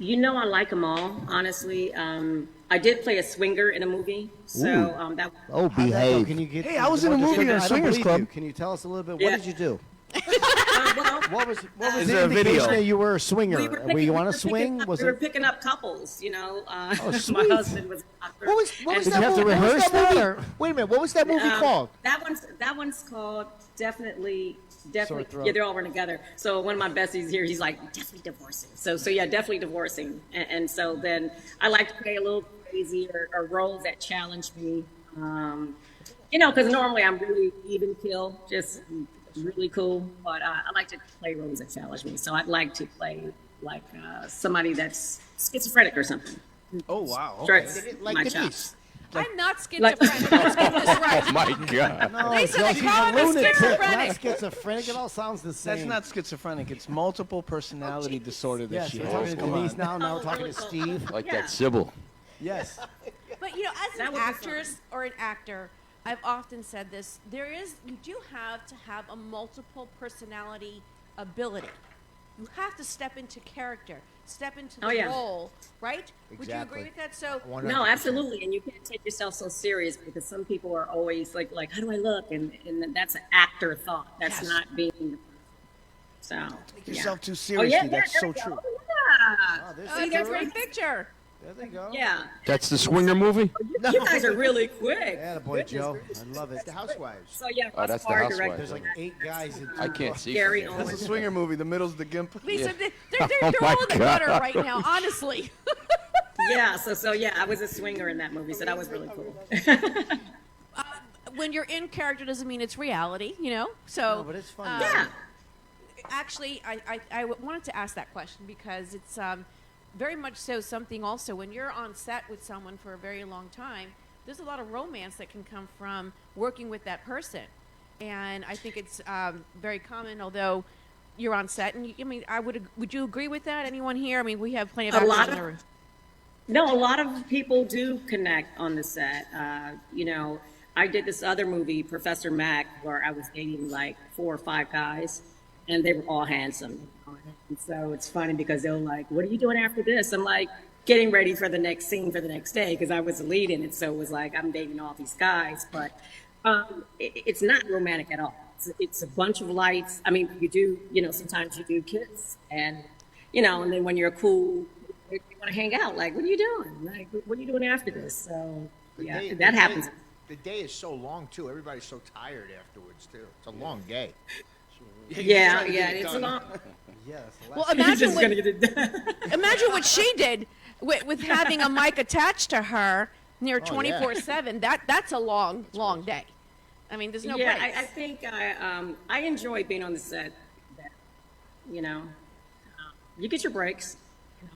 You know, I like them all, honestly. I did play a swinger in a movie, so that. Oh, How'd that go? behave. Can you get? Hey, I was in a movie in a I don't swingers believe club. you. Can you tell us a little bit? Yeah. What did you do? Well, What was Is the there a video? indication that you were a swinger? we Were you on a swing? Was we were it? picking up couples, my sweet. husband was a doctor. What was And Did that you have to movie? What was rehearse that movie? that, or- Wait a minute. What was that movie called? That one's called definitely. Sore throat. Yeah, they're all running together. So one of my besties here, he's like, definitely divorcing. So yeah, definitely divorcing. And so then I like to play a little crazy or roles that challenge me. Because normally I'm really even kill, just really cool. But I like to play roles that challenge me. So I'd like to play like somebody that's schizophrenic or something. Oh wow. Stretch Like my Denise. chops. I'm not schizophrenic. Let's get this right. Oh my God. No, They said Joe, they she's call a him a lunatic, schizophrenic. not schizophrenic. It all sounds the same. That's not schizophrenic. It's multiple personality disorder that Yes, she we're has. talking to Come Denise on. now. Now we're talking to Steve. Like that Sybil. Yes. But as That an would be actress or an actor, I've often said this: you do have to have a multiple personality ability. You have to step into character, step into the Oh, yeah. role, right? Would you Exactly. agree with that? So, No, absolutely, and you can't take yourself so serious because some people are always like how do I look? And that's an actor thought. That's not being the person. So Take yourself too Oh seriously. yeah, That's there so we go. true. Yeah. oh, that's a great picture. There they go. Yeah. That's the swinger movie? You guys are really quick. Yeah, boy, Joe. I love it. The Housewives. So yeah, Oh, that's the Art Housewives. directed There's like 8 guys in I can't see. Gary from Owen. there. That's a swinger movie. The middle's the gimp. Lisa, Yeah. they're Oh my all in the gutter God. right now, honestly. Yeah, so yeah, I was a swinger in that movie, so that was really cool. When you're in character doesn't mean it's reality, So, No, but it's fun. Yeah. actually, I wanted to ask that question because it's very much so something also when you're on set with someone for a very long time, there's a lot of romance that can come from working with that person. And I think it's very common, although you're on set. And would you agree with that? Anyone here? I mean, we have plenty of actors in the room. No, a lot of people do connect on the set. I did this other movie, Professor Mac, where I was dating like 4 or 5 guys, and they were all handsome. And so it's funny because they were like, "What are you doing after this?" I'm like, getting ready for the next scene for the next day because I was the lead in it. So it was like I'm dating all these guys, but it's not romantic at all. It's a bunch of lights. I mean, you do, sometimes you do kiss, and and then when you're cool, you want to hang out. Like, what are you doing? Like, what are you doing after this? So yeah, that happens. The day is so long too. Everybody's so tired afterwards too. It's a long day. Yeah, it's a long. Yes. Well, You're imagine just gonna get it done. imagine what she did with having a mic attached to her near 24/7. That's a long day. I mean, there's no Yeah, breaks. I think I enjoy being on the set. You get your breaks.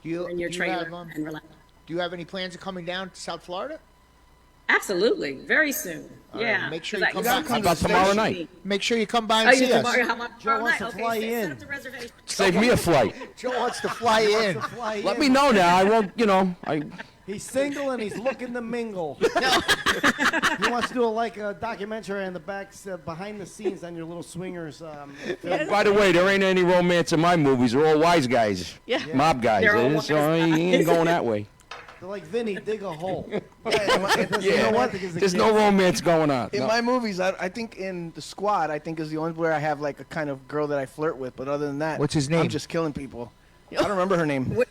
Do you, in your do you trailer have, and relax. do you have any plans of coming down to South Florida? Absolutely, very soon. All right, Yeah. make sure 'cause you come I- back. How about tomorrow night? Make sure you come by Oh, and you see us. tomorrow? How about tomorrow wants night? to Okay, fly set in. up the reservation. Save me a flight. Joe wants to fly in. Let me know now. I won't, He's single and he's looking to mingle. He wants to do a documentary on the back, behind the scenes on your little swingers. Film. By the way, there ain't any romance in my movies. They're all wise guys. Yeah. Mob guys. They're all So wise he ain't going that way. They're like Vinny, dig a hole. Yeah. There's no romance going on. In No. my movies, I think in The Squad, I think is the only where I have like a kind of girl that I flirt with. But other than that, What's his I'm name? just killing people. I don't remember her name.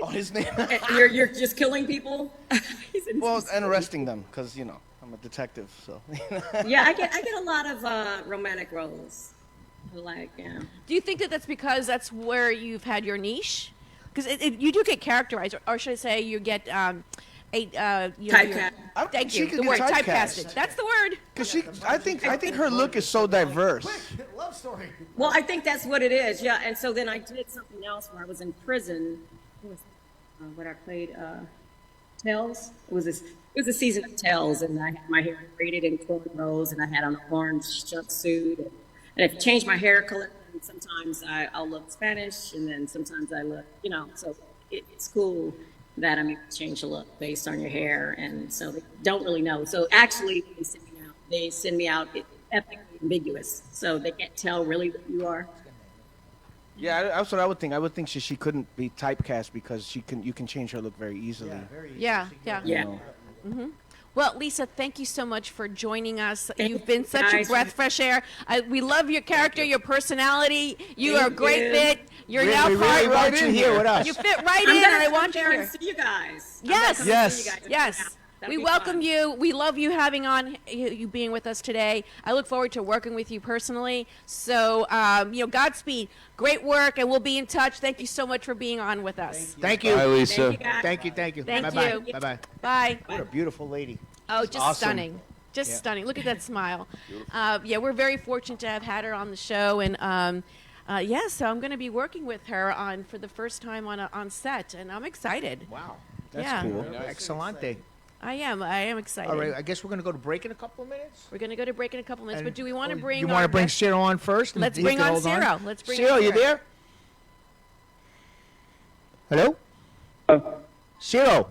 Oh, his name. You're just killing people. Well, and arresting them because I'm a detective. So. Yeah, I get a lot of romantic roles. Like, Do you think that's because that's where you've had your niche? Because you do get characterized, or should I say, you get Typecast. Thank She you. could The get word typecast. typecasted. That's the word. Because I think her look is so diverse. Love story. Well, I think that's what it is. Yeah, and so then I did something else where I was in prison. What I played, Tails. It was a season of Tails, and I had my hair braided in cornrows, and I had on an orange jumpsuit, and if I changed my hair color, and sometimes I'll look Spanish, and then sometimes I look, So it's cool that I'm able to change the look based on your hair, and so they don't really know. So actually, they send me out ethically ambiguous, so they can't tell really what you are. Yeah, that's what I would think. I would think she couldn't be typecast because you can change her look very easily. Yeah. Mm-hmm. Well, Lisa, thank you so much for joining us. You've been such a breath of fresh air. We love your character, your personality. You are a great fit. You're now we part really want you here with us. You fit right I'm in, gonna and I come want you there here. and see you guys. Yes. Yes. We welcome you. We love you having on you being with us today. I look forward to working with you personally. So, Godspeed. Great work, and we'll be in touch. Thank you so much for being on with us. Thank you. Bye, Lisa. Thank you. Thank Bye-bye. you. Bye-bye. Bye. What a beautiful lady. Oh, just awesome. stunning. Just stunning. Look at that smile. We're very fortunate to have had her on the show, and so I'm going to be working with her for the first time on set, and I'm excited. Wow. That's cool. Excellente. I am excited. All right, I guess we're going to go to break in a couple of minutes. We're going to go to break in a couple minutes, And- but do we want to bring You want to our bring guest- Cyril on first? Let's He bring can on hold Cyril. Let's bring Cyril, on you Cyril. there? Hello? Cyril.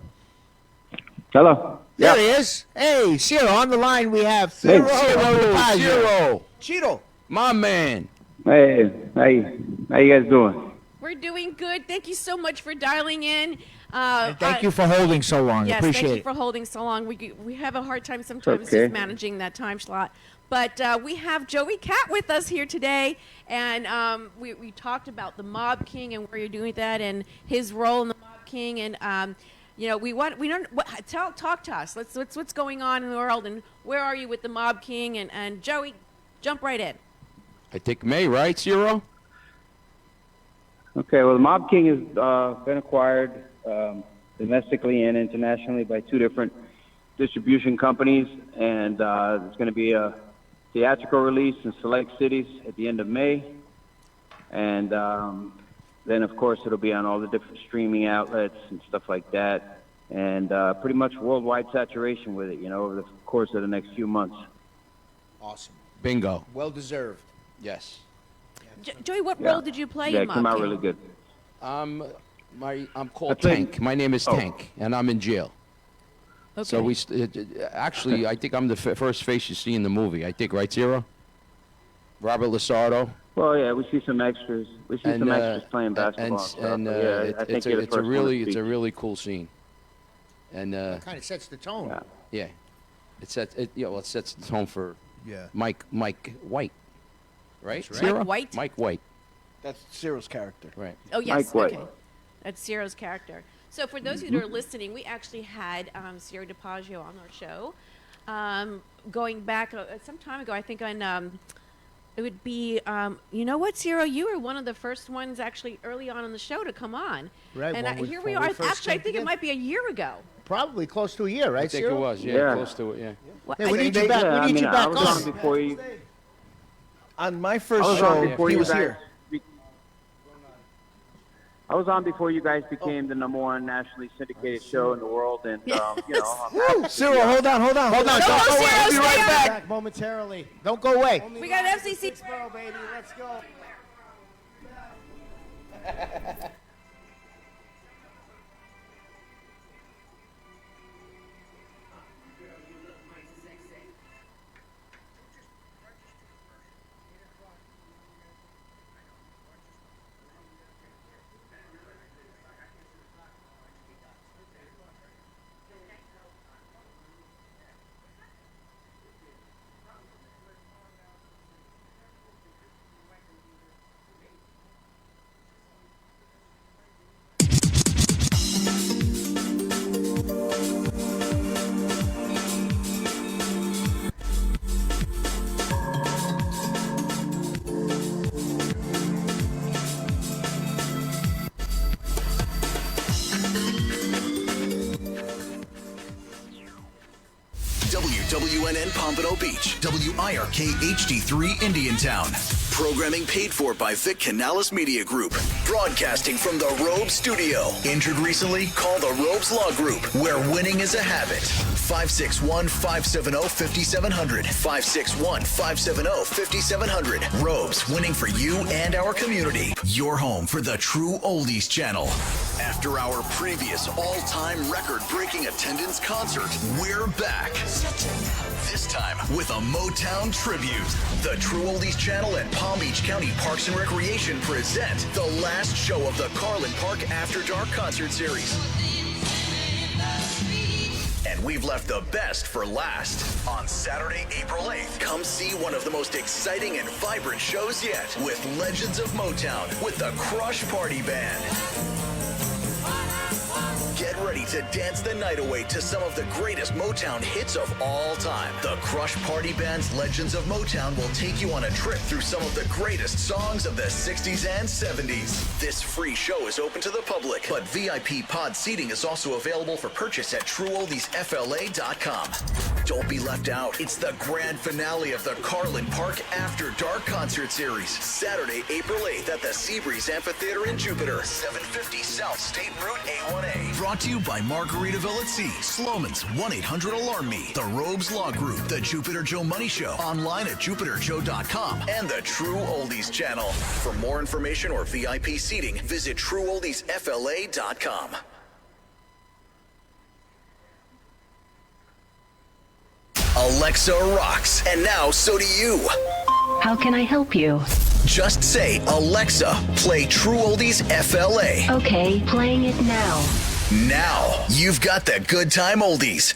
Hello. There he is. Hey, Cyril, on the line we have Cyril. Cyril. Cheeto. My man. Hey, how you guys doing? We're doing good. Thank you so much for dialing in. And thank you for holding so long. Yes, Appreciate thank it. you for holding so long. We have a hard time sometimes Okay. just managing that time slot. But we have Joey Cat with us here today, and we talked about the Mob King and where you're doing that, and his role in the Mob King, and talk to us. What's going on in the world, and where are you with the Mob King? And Joey, jump right in. I think May, right, Cyril? Okay, well, the Mob King has been acquired domestically and internationally by 2 different distribution companies, and there's going to be a theatrical release in select cities at the end of May, and then, of course, it'll be on all the different streaming outlets and stuff like that, and pretty much worldwide saturation with it, over the course of the next few months. Awesome. Bingo. Well deserved. Yes. Joey, what role did you play Yeah, in it came Mob out King? really good. I'm called That's it. Tank. My name is Oh. Tank, and I'm in jail. Okay. So actually, I think I'm the first face you see in the movie. I think, right, Cyril? Robert Lasardo. Well, yeah, we see some extras. We see some extras playing basketball and stuff. and but yeah, I think it's you're the a first one to really speak. cool scene. And Kind of sets the tone. yeah, it sets the tone for Yeah. Mike White, right? That's right. Cyril? Mike White? Mike White. That's Cyril's character. Right. Oh, yes. Mike White. Okay. That's Cyril's character. So for those of you that are listening, we actually had Cyril DiPaggio on our show going back some time ago. I think on it would be, you know what, Cyril? You were one of the first ones actually early on the show to come on. Right, And when we- here when we we are. first Actually, I came think it together. might be a year ago. Probably close to a year, right, I think Cyril? it was. Yeah, Yeah. close to it. Yeah. Well, Hey, we I- need you back. Yeah, We need you I back was on. on before you. On my I first was on show, before he you was guys. here. I was on before you guys became the #1 nationally syndicated show in the world, and I'm Woo! Cyril, hold on. Hold on, don't go away. Cyril, We'll be stay right on. back momentarily. Don't go away. We got an FCC. 6th Borough, baby. Let's go. WWNN Pompano Beach, WIRK HD3 Indiantown. Programming paid for by Vic Canales Media Group. Broadcasting from the Robes Studio. Injured recently? Call the Robes Law Group, where winning is a habit. 561-570-5700. 561-570-5700. Robes, winning for you and our community. Your home for the True Oldies channel. After our previous all-time record-breaking attendance concert, we're back. This time with a Motown tribute. The True Oldies channel and Palm Beach County Parks and Recreation present the last show of the Carlin Park After Dark concert series. And we've left the best for last. On Saturday, April 8th, come see one of the most exciting and vibrant shows yet with Legends of Motown with the Crush Party Band. Get ready to dance the night away to some of the greatest Motown hits of all time. The Crush Party Band's Legends of Motown will take you on a trip through some of the greatest songs of the 60s and 70s. This free show is open to the public, but VIP pod seating is also available for purchase at TrueOldiesFLA.com. Don't be left out. It's the grand finale of the Carlin Park After Dark concert series. Saturday, April 8th at the Seabreeze Amphitheater in Jupiter, 750 South State Route A1A. Brought to you by Margaritaville at Sea, Sloman's 1-800-ALARM-ME, the Robes Law Group, the Jupiter Joe Money Show, online at jupiterjoe.com, and the True Oldies channel. For more information or VIP seating, visit TrueOldiesFLA.com. Alexa rocks, and now so do you. How can I help you? Just say, Alexa, play True Oldies FLA. Okay, playing it now. Now, you've got the good time oldies.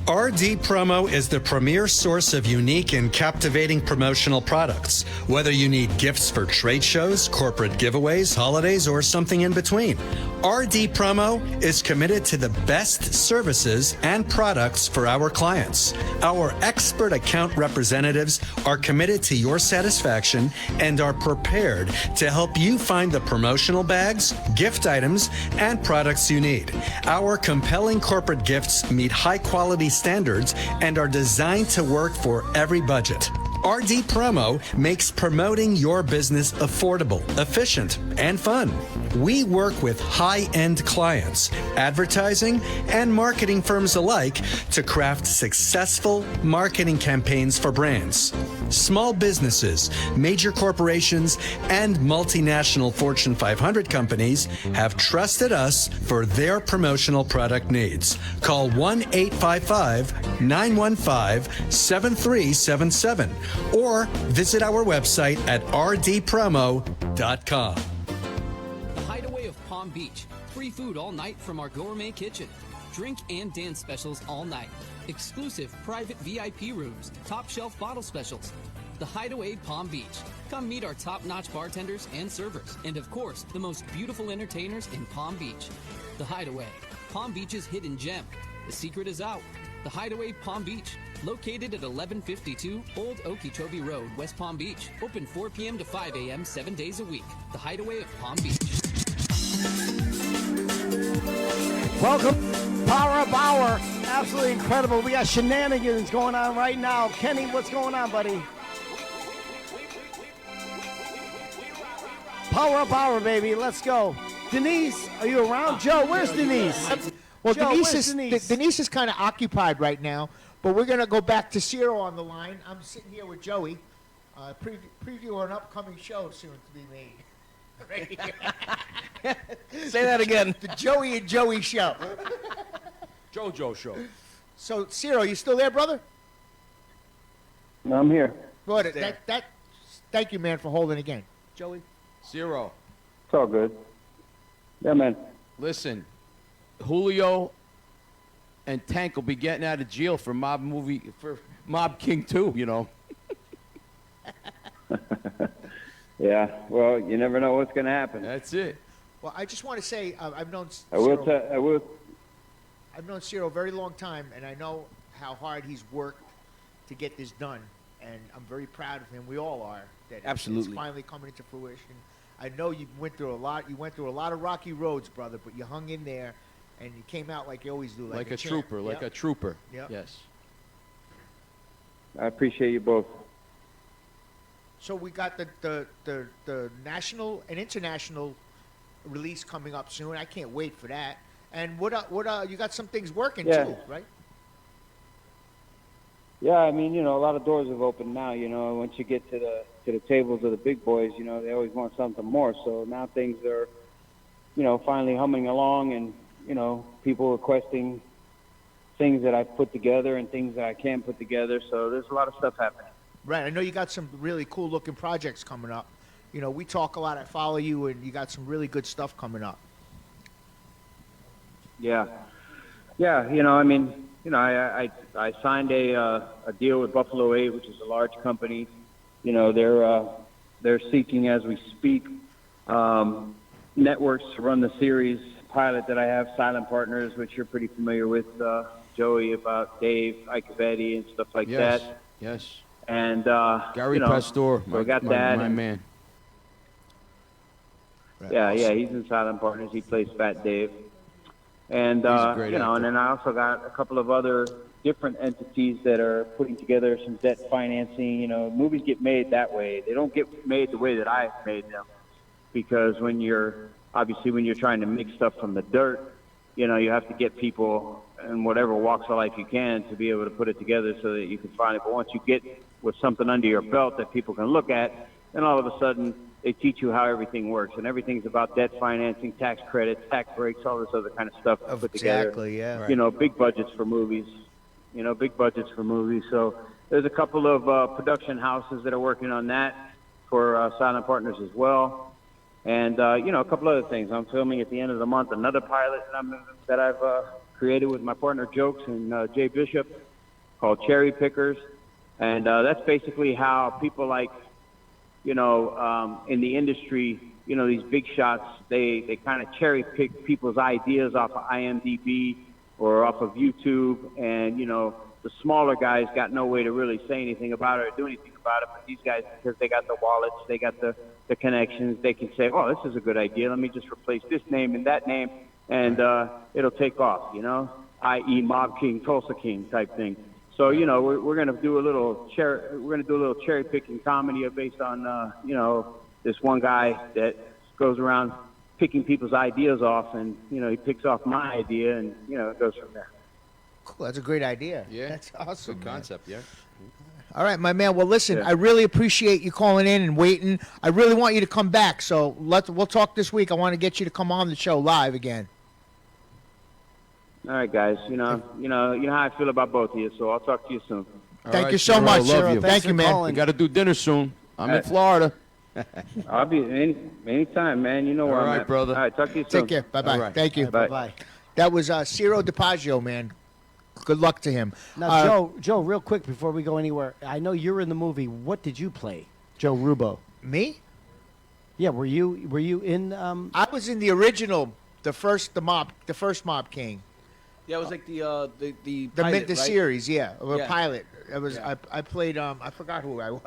RD Promo is the premier source of unique and captivating promotional products. Whether you need gifts for trade shows, corporate giveaways, holidays, or something in between, RD Promo is committed to the best services and products for our clients. Our expert account representatives are committed to your satisfaction and are prepared to help you find the promotional bags, gift items, and products you need. Our compelling corporate gifts meet high-quality standards and are designed to work for every budget. RD Promo makes promoting your business affordable, efficient, and fun. We work with high-end clients, advertising, and marketing firms alike to craft successful marketing campaigns for brands. Small businesses, major corporations, and multinational Fortune 500 companies have trusted us for their promotional product needs. Call 1-855-915-7377 or visit our website at rdpromo.com. The Hideaway of Palm Beach. Free food all night from our gourmet kitchen. Drink and dance specials all night. Exclusive private VIP rooms. Top shelf bottle specials. The Hideaway Palm Beach. Come meet our top-notch bartenders and servers. And of course, the most beautiful entertainers in Palm Beach. The Hideaway. Palm Beach's hidden gem. The secret is out. The Hideaway Palm Beach. Located at 1152 Old Okeechobee Road, West Palm Beach. Open 4 p.m. to 5 a.m. 7 days a week. The Hideaway of Palm Beach. Welcome, Power Up Hour. Absolutely incredible. We got shenanigans going on right now. Kenny, what's going on, buddy? Power Up Hour, baby. Let's go. Denise, are you around? Joe, where's Denise? Well, Joe, Denise is kind of occupied right now, but we're going to go back to Ciro on the line. I'm sitting here with Joey, preview an upcoming show soon to be made. Right here. Say that again. The Joey and Joey show. JoJo show. So, Ciro, you still there, brother? I'm here. Good. Thank you, man, for holding again. Joey? Zero. It's all good. Yeah, man. Listen, Julio and Tank will be getting out of jail for Mob King 2, you know. Yeah, well, you never know what's going to happen. That's it. Well, I just want to say I've known I've known Ciro a very long time, and I know how hard he's worked to get this done, and I'm very proud of him. We all are. That Absolutely. It's finally coming into fruition. I know you went through a lot. You went through a lot of rocky roads, brother, but you hung in there, and you came out like you always do, Like a champ. trooper, like a trooper. Yep. Yes. I appreciate you both. So we got the national and international release coming up soon. I can't wait for that. And what you got some things working too, right? Yeah, I mean, a lot of doors have opened now. Once you get to the tables of the big boys, they always want something more. So now things are, finally humming along, and people requesting things that I've put together and things that I can't put together. So there's a lot of stuff happening. Right. I know you got some really cool looking projects coming up. We talk a lot. I follow you, and you got some really good stuff coming up. Yeah. Yeah. I signed a deal with Buffalo 8, which is a large company. They're seeking, as we speak, networks to run the series pilot that I have, Silent Partners, which you're pretty familiar with, Joey, about Dave Icavetti and stuff like that. Yes. And Gary Pastor, so got that. My man. Yeah, he's in Silent Partners. He plays Fat Dave. And He's a great actor. and then I also got a couple of other different entities that are putting together some debt financing. You know, movies get made that way. They don't get made the way that I made them, because when you're trying to make stuff from the dirt, you know, you have to get people in whatever walks of life you can to be able to put it together so that you can find it. But once you get with something under your belt that people can look at, then all of a sudden they teach you how everything works. And everything's about debt financing, tax credits, tax breaks, all this other kind of stuff put together. Exactly, yeah. Right. You know, big budgets for movies. So there's a couple of production houses that are working on that for Silent Partners as well. And, you know, a couple other things. I'm filming at the end of the month another pilot that I've created with my partner Jokes and Jay Bishop called Cherry Pickers. And that's basically how people like, you know, in the industry, you know, these big shots, they kind of cherry pick people's ideas off of IMDb or off of YouTube. And, you know, the smaller guys got no way to really say anything about it or do anything about it. But these guys, because they got the wallets, they got the connections, they can say, oh, this is a good idea. Let me just replace this name and that name, and it'll take off, you know, i.e. Mob King, Tulsa King type thing. So, you know, we're going to do a little cherry picking comedy based on, you know, this one guy that goes around picking people's ideas off, and, you know, he picks off my idea, and, you know, it goes from there. Cool. That's a great idea. Yeah. That's awesome. Good concept, yeah. All right, my man. Well, listen, I really appreciate you calling in and waiting. I really want you to come back. So we'll talk this week. I want to get you to come on the show live again. All right, guys. You know how I feel about both of you. So I'll talk to you soon. Thank you so much, Cyril. Thank you, man. We got to do dinner soon. I'm in Florida. I'll be anytime, man. You know where I'm at. Brother. All right, talk to you soon. Take care. Bye-bye. Right. Thank you. Bye-bye. That was Ciro DiPaggio, man. Good luck to him. Now, Joe, real quick before we go anywhere, I know you're in the movie. What did you play, Joe Rubo? Me? Yeah, were you in? I was in the original, the first Mob King. Yeah, it was like the The pilot, right? series, yeah, a Yeah. pilot. It was Yeah. I played I forgot who I was.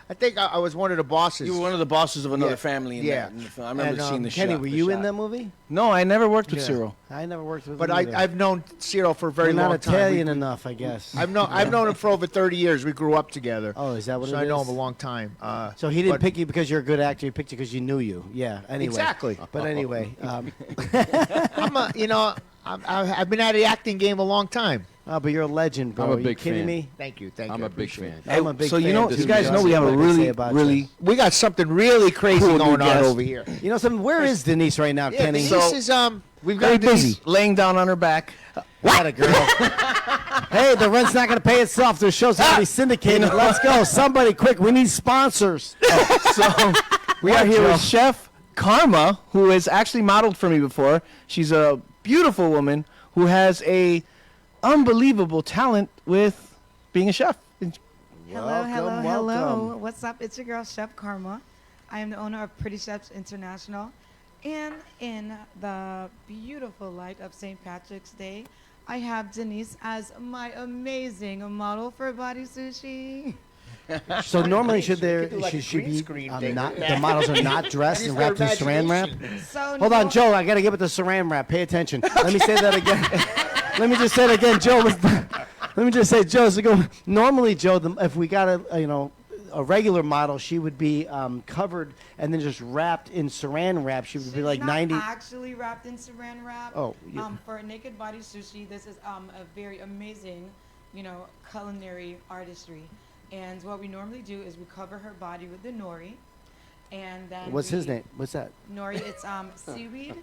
I think I was one of the bosses. You were one of the bosses of another Yeah. family in Yeah. that. In the film. I remember seeing the Kenny, shot. were the you shot. in that movie? No, I never worked with Yeah. Cyril. I never worked with But him either. I've known Ciro for a very You're long not time. Italian enough, I guess. I've known him for over 30 years. We grew up together. Oh, is that what so it I know is? him a long time. So he didn't but- pick you because you're a good actor. He picked you because you knew you. Yeah. Anyway. Exactly. But anyway, I've been at the acting game a long time. oh, but you're a legend, bro. I'm a Are you big kidding fan. me? Thank you. I'm you. a big Appreciate fan. it. I'm a big So fan. you know, too, you guys Joe. know we have That's a what I can say really, about really. you. We got something really crazy Cool new going on guest. over here. You know something? Where is Denise right now, Yeah, Kenny? Denise is We've very got Denise busy. laying down on her back. What a girl. Hey, the rent's not going to pay itself. The show's already syndicated. Let's go. Somebody quick. We need sponsors. So we are here with Chef Karma, who has actually modeled for me before. She's a beautiful woman who has a unbelievable talent with being a chef. Hello. What's up? It's your girl, Chef Karma. I am the owner of Pretty Chefs International. And in the beautiful light of St. Patrick's Day, I have Denise as my amazing model for Body Sushi. So normally should like she a green be screen thing. not, the models are not dressed and wrapped in saran wrap? So Hold on, Joe. I got to get with the saran wrap. Pay attention. Let me say that again. Let me just say it again, Joe. Let me just say, Joe. So normally, Joe, if we got a regular model, she would be covered and then just wrapped in saran wrap. She would be like not 90. actually wrapped in saran wrap. Oh, for Naked Body Sushi, this is a very amazing, culinary artistry. And what we normally do is we cover her body with the nori, and then What's his name? What's that? Nori. It's seaweed.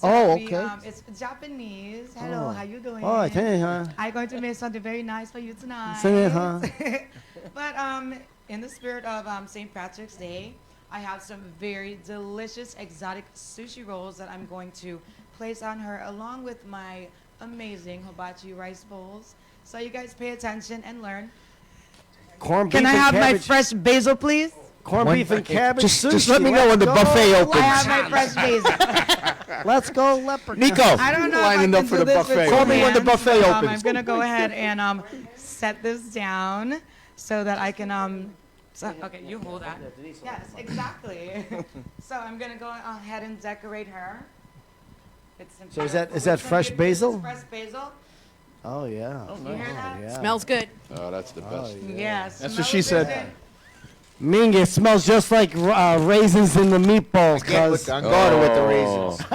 Oh, we, okay. It's Japanese. Hello, Oh. how you doing? Oh, hey, huh? I'm going to make something very nice for you tonight. Say it, huh? But in the spirit of St. Patrick's Day, I have some very delicious exotic sushi rolls that I'm going to place on her along with my amazing hibachi rice bowls. So you guys pay attention and learn. Corned Can beef I and have my cabbage. fresh basil, please? Corned beef and cabbage sushi. Just let me know when the Let's buffet go. opens. I have my fresh basil. Let's go, leprechaun. Nico. I don't know if I Lining can up for do the this with buffet. two Call me when the hands, buffet but, opens. I'm going to go ahead and set this down so that I can okay, you hold that. Yes, exactly. So I'm going to go ahead and decorate her. With some So is that beautiful- fresh this is basil? Fresh basil. Oh yeah. Oh, You hear that? Yeah. Smells good. Oh, that's the best. Yes. That's what she said. Minga, it smells just like raisins in the meatballs. I'm going with the raisins. So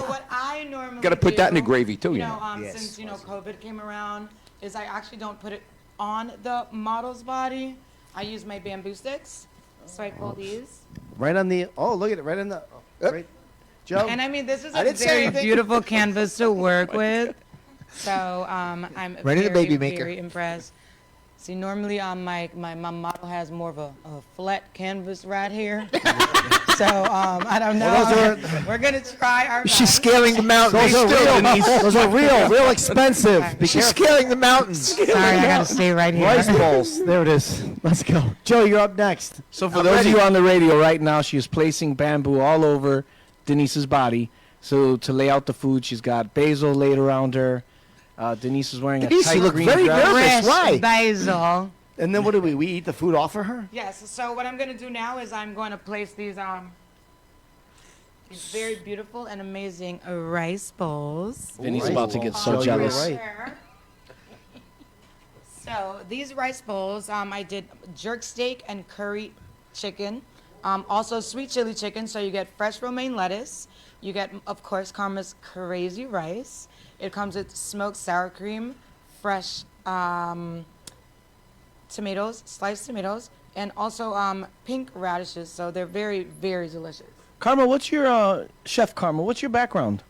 what I normally Got to put that in the do, gravy too, you know, since Yes. COVID came around, is I actually don't put it on the model's body. I use my bamboo sticks. So I pull these. Right on the. Oh, look at it. Right on the. Right. Joe. And I mean, this is I a didn't say very anything. beautiful canvas to work with. So I'm Right in the very, baby maker. very impressed. See, normally my model has more of a flat canvas right here. So I don't know. Well, those We're gonna try our best. She's scaling the mountain. Those are real. Those are real expensive. Be She's careful. scaling the mountains. Sorry, I gotta stay right here. Rice balls. There it is. Let's go. Joe, you're up next. So for those of you on the radio right now, she is placing bamboo all over Denise's body. So to lay out the food, she's got basil laid around her. Denise is wearing Denise, a tight you look green very dress. nervous. Why? Basil. And then what do we eat the food off of her? Yes. So what I'm gonna do now is I'm going to place these very beautiful and amazing rice bowls. Denise is about to get so Joe, jealous. you're right. So these rice bowls, I did jerk steak and curry chicken, also sweet chili chicken. So you get fresh romaine lettuce. You get, of course, Karma's crazy rice. It comes with smoked sour cream, fresh tomatoes, sliced tomatoes, and also pink radishes. So they're very, very delicious. Karma, what's your chef Karma? What's your background?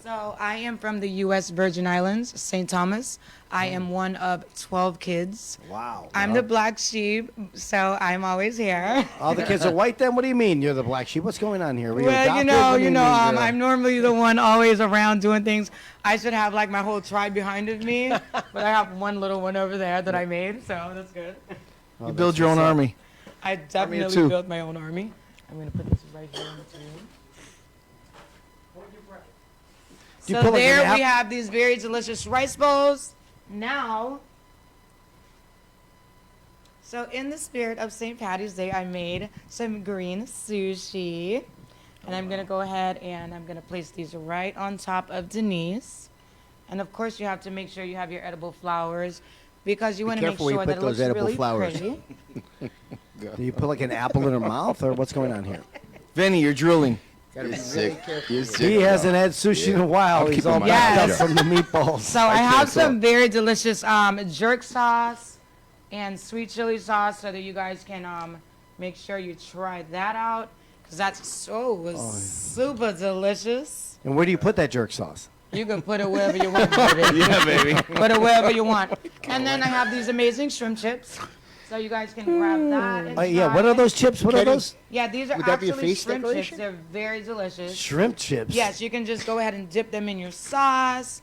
So I am from the U.S. Virgin Islands, St. Thomas. I am one of 12 kids. Wow. I'm the black sheep, so I'm always here. All the kids are white then? What do you mean you're the black sheep? What's going on here? Were you Well, adopted? What do you mean, girl? I'm normally the one always around doing things. I should have like my whole tribe behind of me, but I have one little one over there that I made, so that's good. Oh, You build your own army. I definitely too. built my own army. I'm gonna put this right here in between. Do you So put, like, an there app- we have these very delicious rice bowls. Now, so in the spirit of St. Patty's Day, I made some green sushi. And I'm going to go ahead and I'm going to place these right on top of Denise. And of course, you have to make sure you have your edible flowers because you want to make careful where you sure put that it those looks edible really flowers. pretty. Do you put like an apple in her mouth, or what's going on here? Vinny, you're drooling. You're sick. You're sick. He hasn't had sushi in a while. He's all keeping my backed eyes up shut. from the meatballs. So I have some very delicious jerk sauce and sweet chili sauce so that you guys can make sure you try that out because that's super delicious. And where do you put that jerk sauce? You can put it wherever you want, baby. Yeah, baby. Put it wherever you want. And then I have these amazing shrimp chips. So you guys can grab that and Yeah, try what are it. those chips? What are those? Yeah, these are Would that be a actually face shrimp decoration? chips. They're very delicious. Shrimp chips. Yes, you can just go ahead and dip them in your sauce.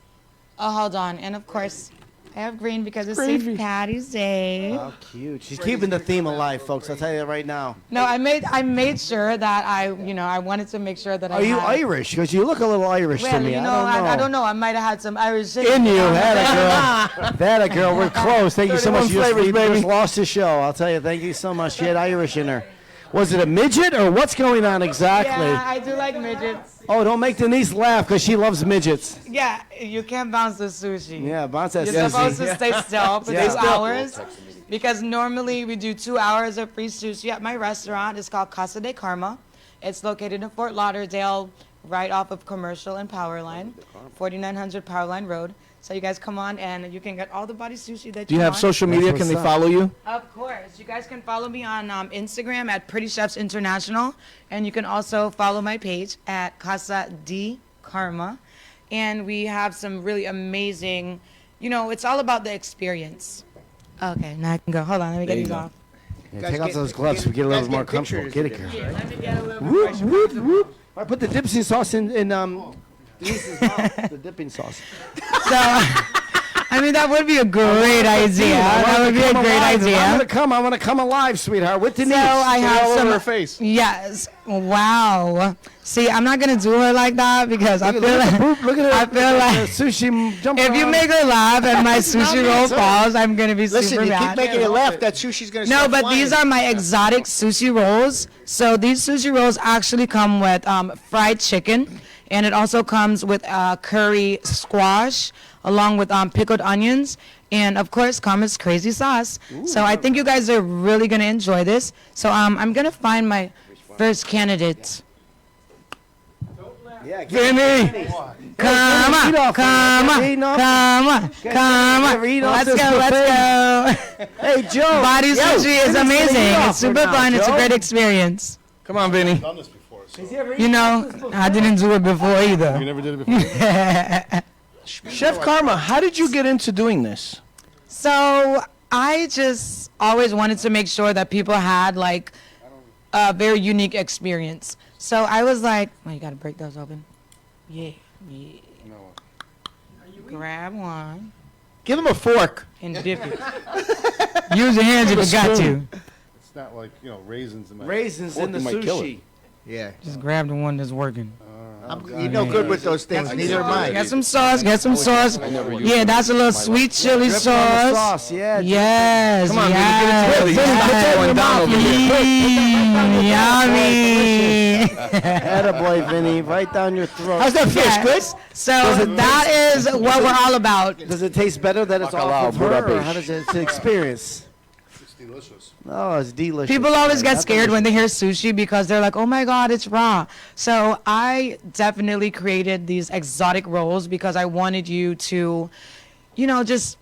Oh, hold on. And of course, I have green because it's St. Patty's Day. How cute. She's keeping the theme alive, folks. I'll tell you right now. No, I made sure that I wanted to make sure that I Are you had, Irish? Because you look a little Irish well, to me. you know, I don't know. I might have had some Irish In you, that a girl. That a girl. We're close. Thank you so much. 31 You flavors, just baby. lost the show. I'll tell you. Thank you so much. She had Irish in her. Was it a midget or what's going on exactly? Yeah, I do like midgets. Oh, don't make Denise laugh because she loves midgets. Yeah, you can't bounce the sushi. Yeah, bounce that You're supposed sushi. to stay still for Yeah. 2 hours because normally we do 2 hours of free sushi at my restaurant. It's called Casa de Karma. It's located in Fort Lauderdale, right off of Commercial and Powerline, 4900 Powerline Road. So you guys come on and you can get all the body sushi that Do you have want. social media? Can they follow you? Of course. You guys can follow me on Instagram at Pretty Chefs International. And you can also follow my page at Casa de Karma. And we have some really amazing, it's all about the experience. Okay, now I can go. Hold on, let me get these off. Yeah, take off those gloves so we get a little more comfortable. Get it, girl. Let me get a little bit Whoop, more whoop, whoop. I put the dipsy sauce in Denise's mouth. The dipping sauce. So, that would be a great idea. That would be a great idea. I want to come alive, sweetheart, with Denise. So I have all some. over her face. Yes. Wow. See, I'm not gonna do her like that because I feel like Look at her. I feel like sushi jumping if you around. make her laugh and my sushi roll falls, I'm gonna be Listen, super you mad. keep making it laugh. That sushi's gonna No, start but flying. these are my exotic sushi rolls. So these sushi rolls actually come with fried chicken. And it also comes with curry squash, along with pickled onions, and of course, Karma's crazy sauce. So I think you guys are really gonna enjoy this. So I'm gonna find my first candidate. Yeah, Vinny! Come on, come on, come on, come on. Let's go. Hey, Joe. Body Yo, sushi is Vinny's amazing. gonna eat It's off super right now, fun. It's a Joe. great experience. Come on, Vinny. I've done this before. So. You know, I didn't do it before either. You never did it before? Chef Karma, how did you get into doing this? So I just always wanted to make sure that people had like a very unique experience. So I was like, well, you gotta break those open. Yeah. Grab one. Give him a fork. And dip it. Use your hands if you got to. It's not like, raisins in my Raisins in the sushi. Yeah. Just grab the one that's working. You're no good with those things. Neither am I. Get some sauce. Get some sauce. Yeah, that's a little sweet chili Drip on the sauce. sauce, yeah. Yes. Come on, yes. Vinny, get it together. He's going down over here. Yummy. Attaboy, Vinny, right down your throat. How's that fish? Good? So that is what we're all about. Does it taste better that it's off of her, or how does it experience? It's delicious. Oh, it's delicious. People always get That's scared when delicious. they hear sushi because they're like, oh my God, it's raw. So I definitely created these exotic rolls because I wanted you to, just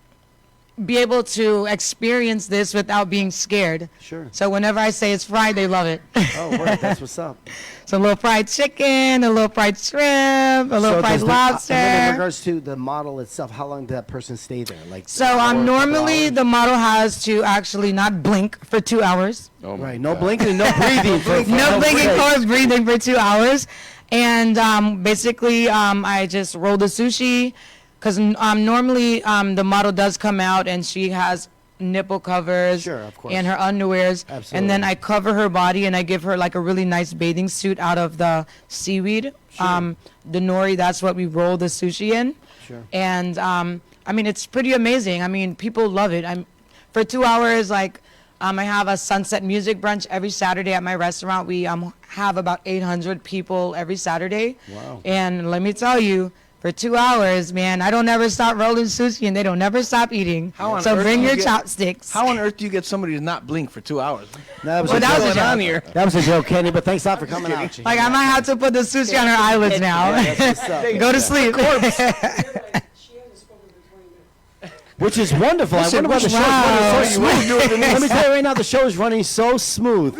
be able to experience this without being scared. Sure. So whenever I say it's fried, they love it. Oh, word, that's what's up. So a little fried chicken, a little fried shrimp, a little fried does lobster. And then in regards to the model itself, how long did that person stay there? Like So an hour, normally couple the model has to actually not blink for 2 hours. Oh my Right, no God. blinking, no breathing. No blinking or breathing for 2 hours. And basically, I just roll the sushi because normally the model does come out and she has nipple covers Sure, of course. and her underwears. Absolutely. And then I cover her body and I give her like a really nice bathing suit out of the seaweed. Sure. The nori, that's what we roll the sushi in. Sure. And it's pretty amazing. I mean, people love it. For 2 hours, I have a sunset music brunch every Saturday at my restaurant. We have about 800 people every Saturday. Wow. And let me tell you, for 2 hours, man, I don't ever stop rolling sushi and they don't never stop eating. So bring your chopsticks. How on earth do you get somebody to not blink for 2 hours? That was Well, a that was joke. a joke. on here? That was a joke, Kenny, but thanks a lot for coming out. Like, I might have to put the sushi on her eyelids now. Yeah, that's what's up. Go to sleep. Which is wonderful. Listen, I wonder why the wow. show's running so You wouldn't do it, smooth. Denise. Let me tell you right now, the show is running so smooth.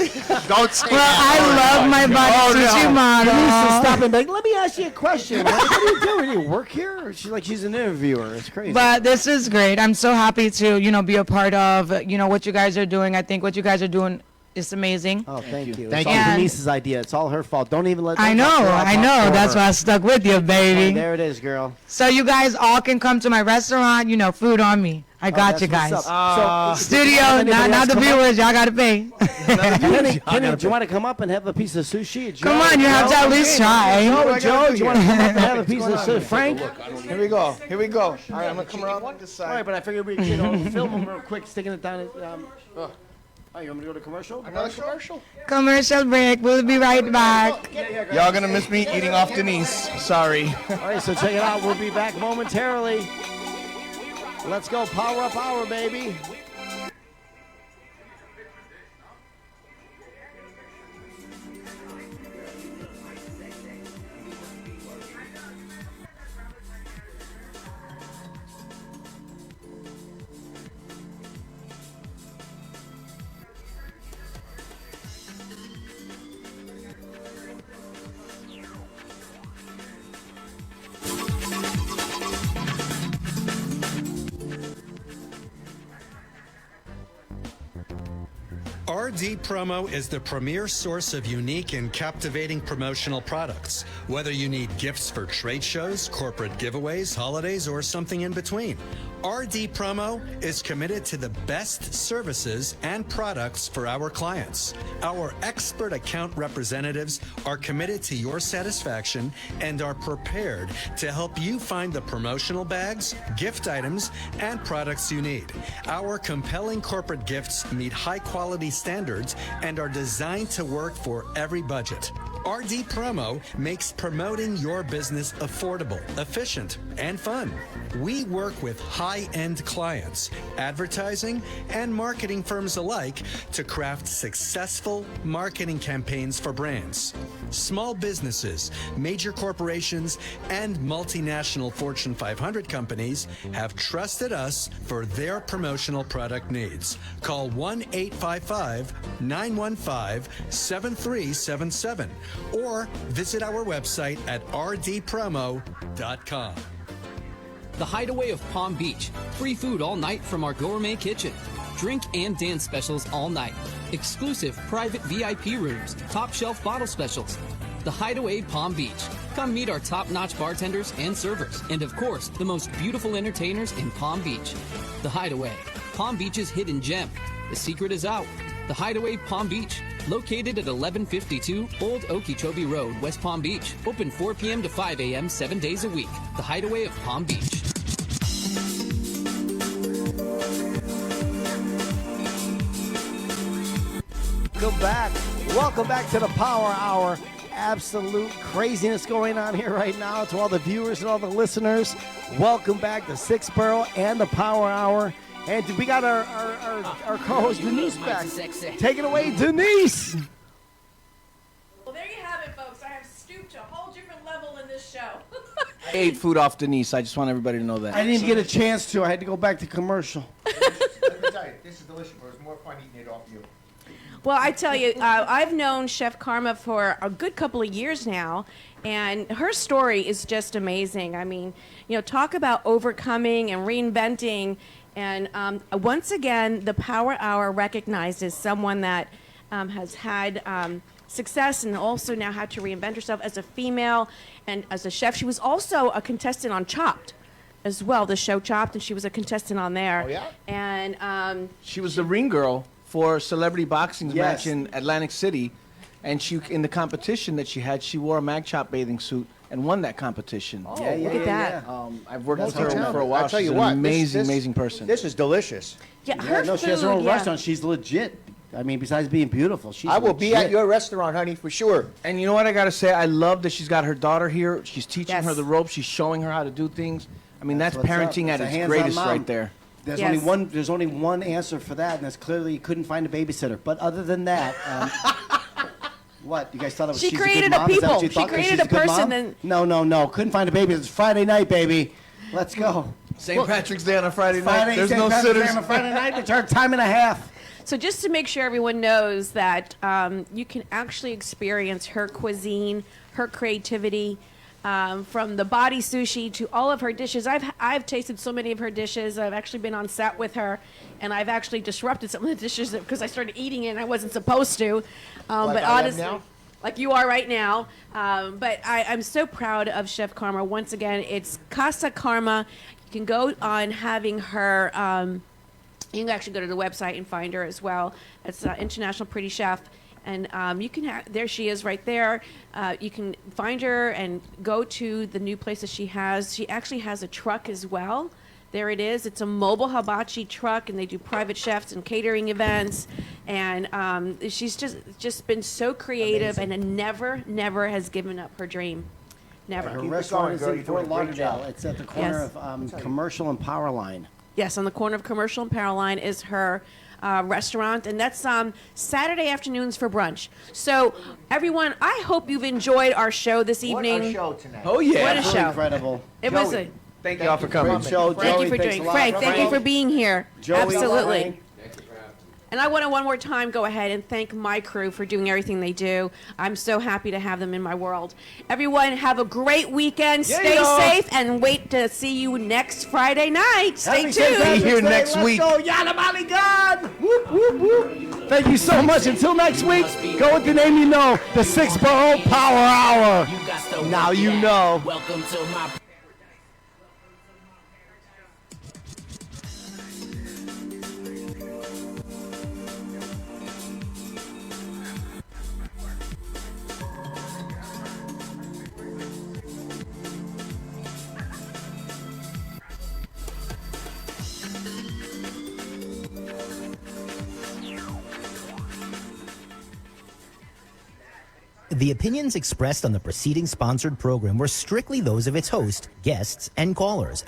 Don't say Well, I love my body sushi model. Denise is stopping back. Let me ask you a question. What do you do? Do you work here? Or she's an interviewer. It's crazy. But this is great. I'm so happy to, be a part of, what you guys are doing. I think what you guys are doing is amazing. Oh, thank you. Thank It's all you. Denise's idea. It's all her fault. Don't even let. I know. That's why I stuck with you, baby. There it is, girl. So you guys all can come to my restaurant. Food on me. I got that's you guys. what's up. So, Studio, anybody not else the come viewers. Y'all got to pay. Kenny, do you want to come up and have a piece of sushi? Joe? Come on, you have to at least try. Joe, do you want to come up and have a piece of sushi? Frank? Here we go. Here we go. All right, I'm gonna come around this All side. right, but I figured we'd film them real quick, sticking it down. Oh, you want me to go to commercial? Another commercial? Commercial break. We'll be right back. Y'all gonna miss me eating off Denise. Sorry. All right, so check it out. We'll be back momentarily. Let's go. Power up hour, baby. RD Promo is the premier source of unique and captivating promotional products. Whether you need gifts for trade shows, corporate giveaways, holidays, or something in between, RD Promo is committed to the best services and products for our clients. Our expert account representatives are committed to your satisfaction and are prepared to help you find the promotional bags, gift items, and products you need. Our compelling corporate gifts meet high quality standards and are designed to work for every budget. RD Promo makes promoting your business affordable, efficient, and fun. We work with high-end clients, advertising, and marketing firms alike to craft successful marketing campaigns for brands. Small businesses, major corporations, and multinational Fortune 500 companies have trusted us for their promotional product needs. Call 1-855-915-7377 or visit our website at rdpromo.com. The Hideaway of Palm Beach. Free food all night from our gourmet kitchen. Drink and dance specials all night. Exclusive private VIP rooms. Top shelf bottle specials. The Hideaway Palm Beach. Come meet our top-notch bartenders and servers. And of course, the most beautiful entertainers in Palm Beach. The Hideaway. Palm Beach's hidden gem. The secret is out. The Hideaway Palm Beach. Located at 1152 Old Okeechobee Road, West Palm Beach. Open 4 p.m. to 5 a.m. 7 days a week. The Hideaway of Palm Beach. Welcome back to the Power Hour. Absolute craziness going on here right now. To all the viewers and all the listeners, welcome back to 6th Borough and the Power Hour. And we got our co-host Denise back. Take it away, Denise. Well, there you have it, folks. I have stooped to a whole different level in this show. I ate food off Denise. I just want everybody to know that. I didn't even get a chance to. I had to go back to commercial. Let me tell you, this is delicious, but it's more fun eating it off you. Well, I tell you, I've known Chef Karma for a good couple of years now, and her story is just amazing. I mean, talk about overcoming and reinventing. And once again, the Power Hour recognizes someone that has had success and also now had to reinvent herself as a female and as a chef. She was also a contestant on Chopped as well, the show Chopped, and she was a contestant on there. Oh, yeah? And she was the ring girl for Celebrity Boxing's Yes. match in Atlantic City, and she in the competition that she had, she wore a Mag Chop bathing suit and won that competition. Oh, yeah, look at that. I've worked That's with her fantastic. for a while. I'll tell She's you an what, amazing person. This is delicious. Yeah, Yeah, her no, food, she has her own yeah. restaurant. She's legit. I mean, besides being beautiful, she's I will be legit. at your restaurant, honey, for sure. And you know what I gotta say? I love that she's got her daughter here. She's teaching Yes. her the ropes. She's showing her how to do things. I mean, that's what's up. parenting at It's a its hands-on greatest mom. right there. There's Yes. only one answer for that, and that's clearly you couldn't find a babysitter. But other than that, what you guys thought it was? She she's created a good a mom? Is that what people. you She thought 'cause created she's a good person mom? and- No, couldn't find a baby. It's Friday night, baby. Let's go. St. Patrick's Day on a Friday night. Friday, There's St. no Patrick's Day sitters. on a Friday night. It's our time and a half. So just to make sure everyone knows that you can actually experience her cuisine, her creativity, from the body sushi to all of her dishes. I've tasted so many of her dishes. I've actually been on set with her, and I've actually disrupted some of the dishes because I started eating it and I wasn't supposed to. Like But I am honestly, now? like you are right now. But I'm so proud of Chef Karma. Once again, it's Casa Karma. You can go on having her. You can actually go to the website and find her as well. It's International Pretty Chef. And you can there she is right there. You can find her and go to the new place that she has. She actually has a truck as well. There it is. It's a mobile hibachi truck, and they do private chefs and catering events. And she's just been so creative. Amazing. And never has given up her dream. Never. Her Keep it restaurant going, is girl. in You're Fort doing a great Lauderdale. job. It's at the corner Yes. of Commercial and Powerline. Yes, on the corner of Commercial and Powerline is her restaurant, and that's Saturday afternoons for brunch. So, everyone, I hope you've enjoyed our show this evening. What a show tonight. Oh yeah. What a Absolutely show. incredible. It was a Thank y'all for coming. Great show. thank Joey, you for thanks doing a lot. Frank, thank you for being here. Joey, Absolutely. Frank. And I want to one more time go ahead and thank my crew for doing everything they do. I'm so happy to have them in my world. Everyone, have a great weekend. Stay safe and wait to see you next Friday night. Stay Happy St. tuned. Patrick's Be here Day. next Let's week. go. Yada Mali God. Whoop, whoop, whoop. Thank you so much. Until next week, go with the name you know, the 6th Borough Power Hour. Now you know. Welcome to my The opinions expressed on the preceding sponsored program were strictly those of its host, guests, and callers.